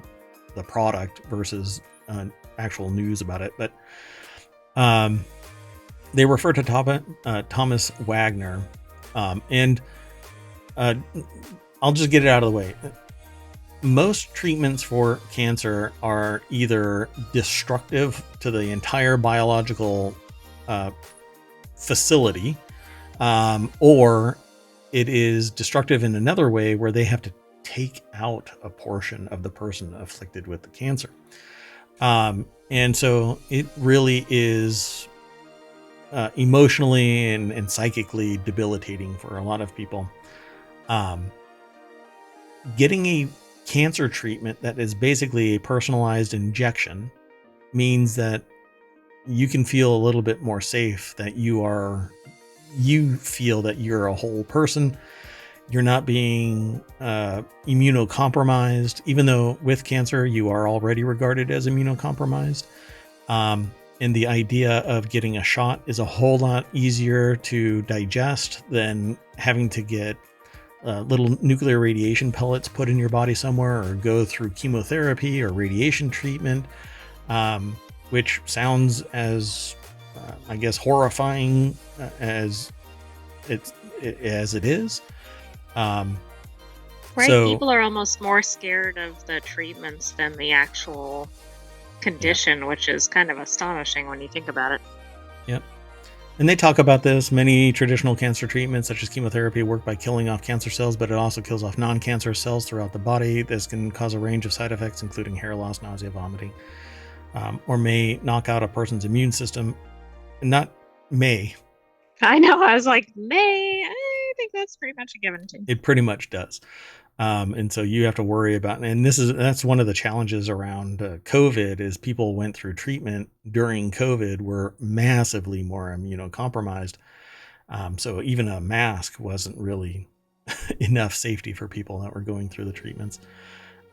product versus actual news about it, but they refer to Thomas Wagner, and I'll just get it out of the way. Most treatments for cancer are either destructive to the entire biological facility, or it is destructive in another way where they have to take out a portion of the person afflicted with the cancer. And so it really is emotionally and psychically debilitating for a lot of people. Getting a cancer treatment that is basically a personalized injection means that you can feel a little bit more safe, that you feel that you're a whole person. You're not being immunocompromised, even though with cancer you are already regarded as immunocompromised. And the idea of getting a shot is a whole lot easier to digest than having to get little nuclear radiation pellets put in your body somewhere, or go through chemotherapy or radiation treatment, which sounds as, I guess, horrifying as it is. Right, so, people are almost more scared of the treatments than the actual condition, which is kind of astonishing when you think about it. Yep. And they talk about this. Many traditional cancer treatments, such as chemotherapy, work by killing off cancer cells, but it also kills off non-cancerous cells throughout the body. This can cause a range of side effects, including hair loss, nausea, vomiting, or may knock out a person's immune system. Not may. I know. I was like, may. I think that's pretty much a given too. It pretty much does. And so you have to worry about, and that's one of the challenges around COVID, is people went through treatment during COVID were massively more immunocompromised. So even a mask wasn't really enough safety for people that were going through the treatments.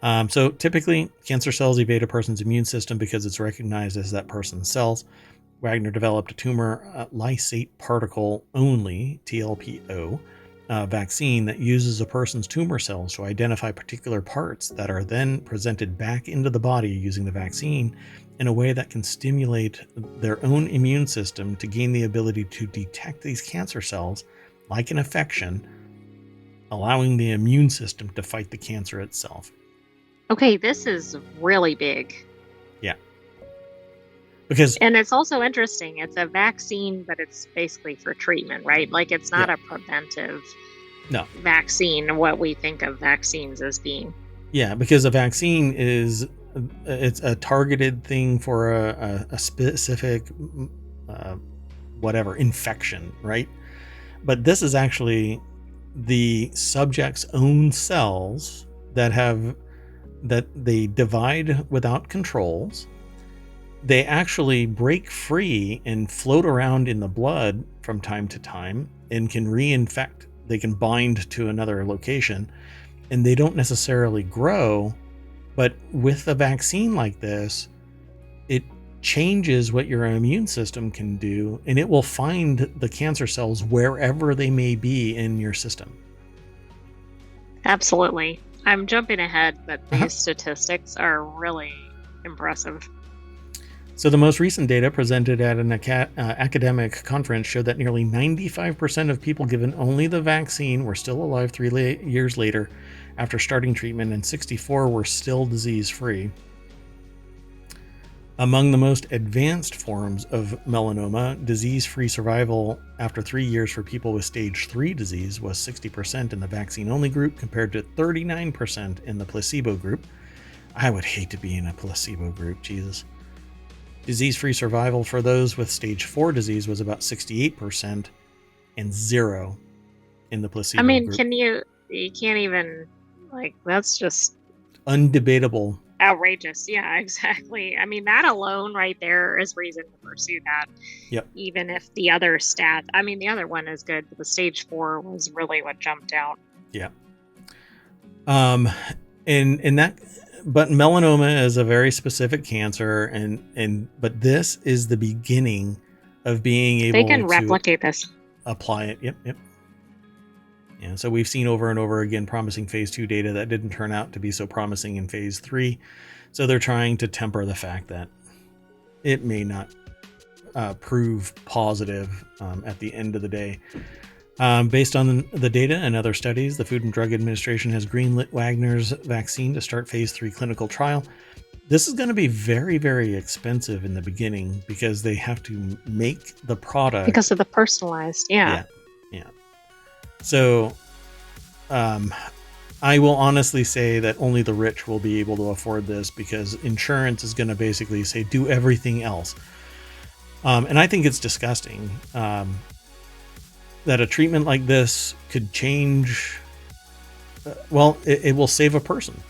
So typically cancer cells evade a person's immune system because it's recognized as that person's cells. Wagner developed a tumor lysate particle only, TLPO, vaccine that uses a person's tumor cells to identify particular parts that are then presented back into the body using the vaccine in a way that can stimulate their own immune system to gain the ability to detect these cancer cells like an infection, allowing the immune system to fight the cancer itself. Okay, this is really big. Yeah. And it's also interesting. It's a vaccine, but it's basically for treatment, right? Like it's not a preventive vaccine, what we think of vaccines as being. Yeah, because a vaccine it's a targeted thing for a specific whatever infection, right? But this is actually the subject's own cells that they divide without controls. They actually break free and float around in the blood from time to time and can reinfect. They can bind to another location, and they don't necessarily grow. But with a vaccine like this, it changes what your immune system can do, and it will find the cancer cells wherever they may be in your system. Absolutely. I'm jumping ahead, but these statistics are really impressive. So the most recent data presented at an academic conference showed that nearly 95% of people given only the vaccine were still alive 3 years later after starting treatment, and 64 were still disease-free. Among the most advanced forms of melanoma, disease-free survival after 3 years for people with stage 3 disease was 60% in the vaccine-only group compared to 39% in the placebo group. I would hate to be in a placebo group, Jesus. Disease-free survival for those with stage 4 disease was about 68% and 0 in the placebo group. I mean, you can't even, like, that's just undebatable. Outrageous. Yeah, exactly. I mean, that alone right there is reason to pursue that. Yep. Even if the other stat, I mean, the other one is good, but the stage 4 was really what jumped out. Yeah. But melanoma is a very specific cancer, but this is the beginning of being able to... They can replicate this. Apply it. Yep. Yeah, so we've seen over and over again promising phase 2 data that didn't turn out to be so promising in phase 3. So they're trying to temper the fact that it may not prove positive at the end of the day. Based on the data and other studies, the Food and Drug Administration has greenlit Wagner's vaccine to start phase 3 clinical trial. This is going to be very, very expensive in the beginning because they have to make the product. Because of the personalized, yeah. So I will honestly say that only the rich will be able to afford this because insurance is going to basically say do everything else. And I think it's disgusting that a treatment like this could change. It will save a person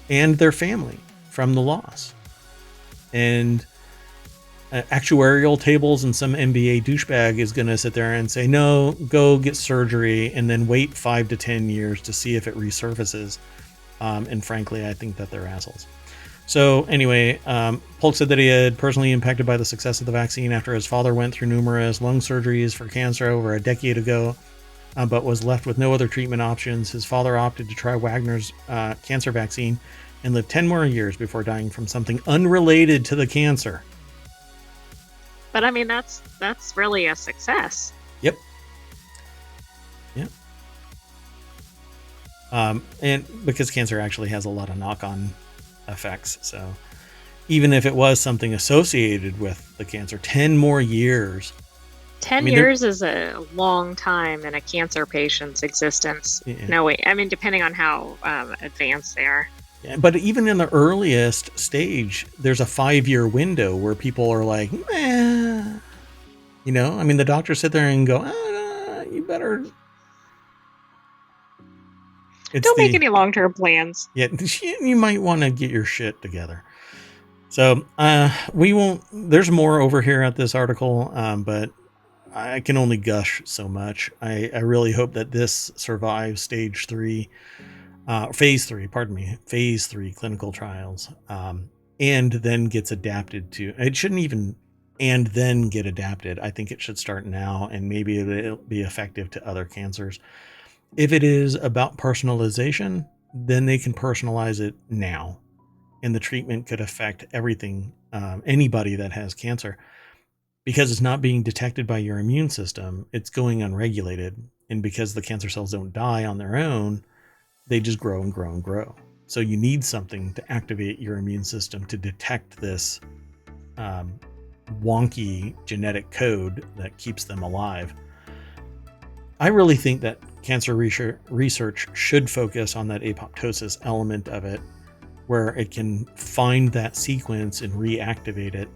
and their family from the loss. And actuarial tables and some MBA douchebag is going to sit there and say, no, go get surgery and then wait 5 to 10 years to see if it resurfaces. And frankly, I think that they're assholes. So anyway, Polk said that he had personally impacted by the success of the vaccine after his father went through numerous lung surgeries for cancer over a decade ago, but was left with no other treatment options. His father opted to try Wagner's cancer vaccine and lived 10 more years before dying from something unrelated to the cancer. But I mean, that's really a success. Yep. And because cancer actually has a lot of knock-on effects, so even if it was something associated with the cancer, 10 more years. 10 years is a long time in a cancer patient's existence. Yeah. No way. I mean, depending on how advanced they are. Yeah, but even in the earliest stage, there's a 5-year window where people are like, I mean, the doctors sit there and go, you better. Don't make any long-term plans. Yeah, you might want to get your shit together. So we won't. There's more over here at this article, but I can only gush so much. I really hope that this survives phase 3 clinical trials, and then gets adapted to. It shouldn't even and then get adapted. I think it should start now, and maybe it'll be effective to other cancers. If it is about personalization, then they can personalize it now, and the treatment could affect everything, anybody that has cancer, because it's not being detected by your immune system. It's going unregulated, and because the cancer cells don't die on their own, they just grow and grow and grow. So you need something to activate your immune system to detect this wonky genetic code that keeps them alive. I really think that cancer research should focus on that apoptosis element of it, where it can find that sequence and reactivate it.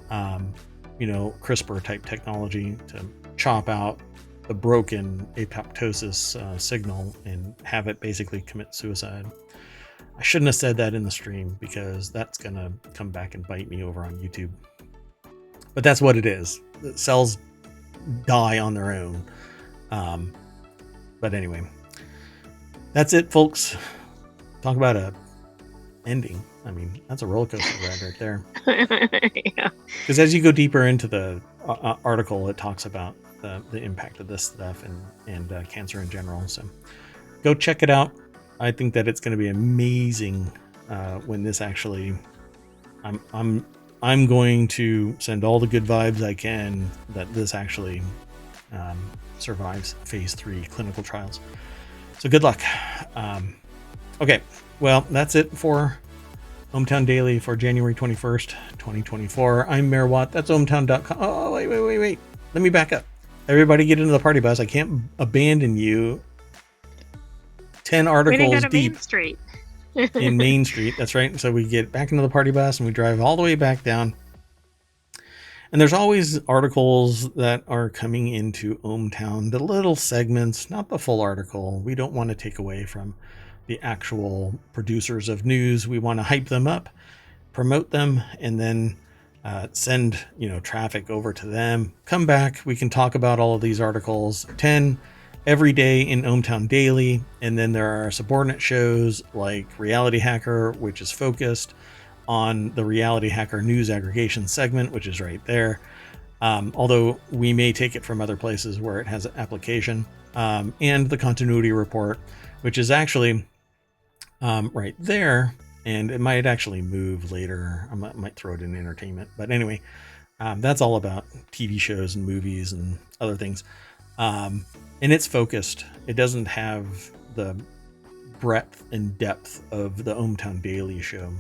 CRISPR type technology to chop out the broken apoptosis signal and have it basically commit suicide. I shouldn't have said that in the stream, because that's going to come back and bite me over on YouTube. But that's what it is. The cells die on their own. But anyway, that's it, folks. Talk about a ending. I mean, that's a roller coaster ride right there. Yeah. Because as you go deeper into the article, it talks about the impact of this stuff and cancer in general. So go check it out. I think that it's going to be amazing when this actually. I'm going to send all the good vibes I can that this actually survives phase 3 clinical trials. So good luck. Okay, well, that's it for ohmTown Daily for January 21st, 2024. I'm Mayor Watt. That's ohmTown.com. Oh, wait. Let me back up. Everybody get into the party bus. I can't abandon you. 10 articles deep. Main Street. In Main Street. That's right. So we get back into the party bus and we drive all the way back down. And there's always articles that are coming into ohmTown, the little segments, not the full article. We don't want to take away from the actual producers of news. We want to hype them up, promote them, and then send traffic over to them. Come back. We can talk about all of these articles. 10 every day in ohmTown Daily. And then there are subordinate shows like Reality Hacker, which is focused on the Reality Hacker news aggregation segment, which is right there. Although we may take it from other places where it has an application. And the Continuity Report, which is actually right there. And it might actually move later. I might throw it in entertainment. But anyway, that's all about TV shows and movies and other things. And it's focused. It doesn't have the breadth and depth of the ohmTown Daily show.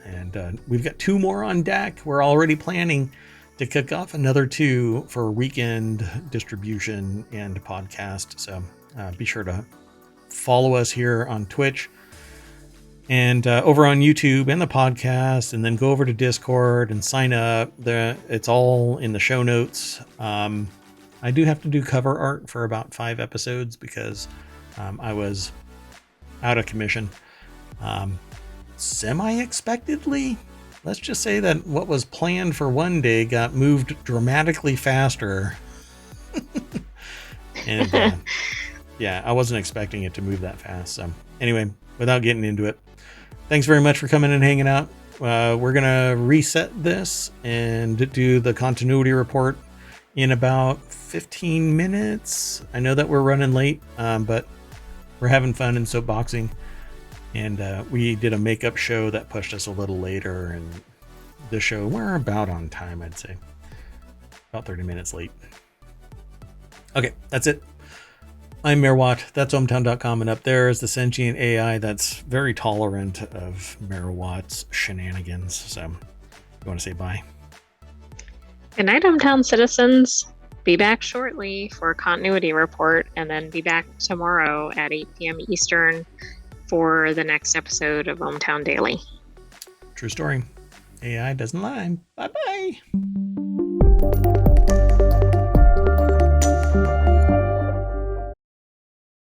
And we've got 2 more on deck. We're already planning to kick off another 2 for weekend distribution and podcast. So be sure to follow us here on Twitch and over on YouTube and the podcast, and then go over to Discord and sign up. It's all in the show notes. I do have to do cover art for about 5 episodes because I was out of commission. Semi-expectedly, let's just say that what was planned for one day got moved dramatically faster. And yeah, I wasn't expecting it to move that fast. So anyway, without getting into it, thanks very much for coming and hanging out. We're going to reset this and do the continuity report in about 15 minutes. I know that we're running late, but we're having fun in soapboxing. And we did a makeup show that pushed us a little later. And the show, we're about on time, I'd say. About 30 minutes late. Okay, that's it. I'm Mayor Watt. That's ohmTown.com. And up there is the sentient AI that's very tolerant of Mayor Watt's shenanigans. So you want to say bye? Good night, ohmTown citizens. Be back shortly for a continuity report, and then be back tomorrow at 8 p.m. Eastern for the next episode of ohmTown Daily. True story. AI doesn't lie. Bye-bye.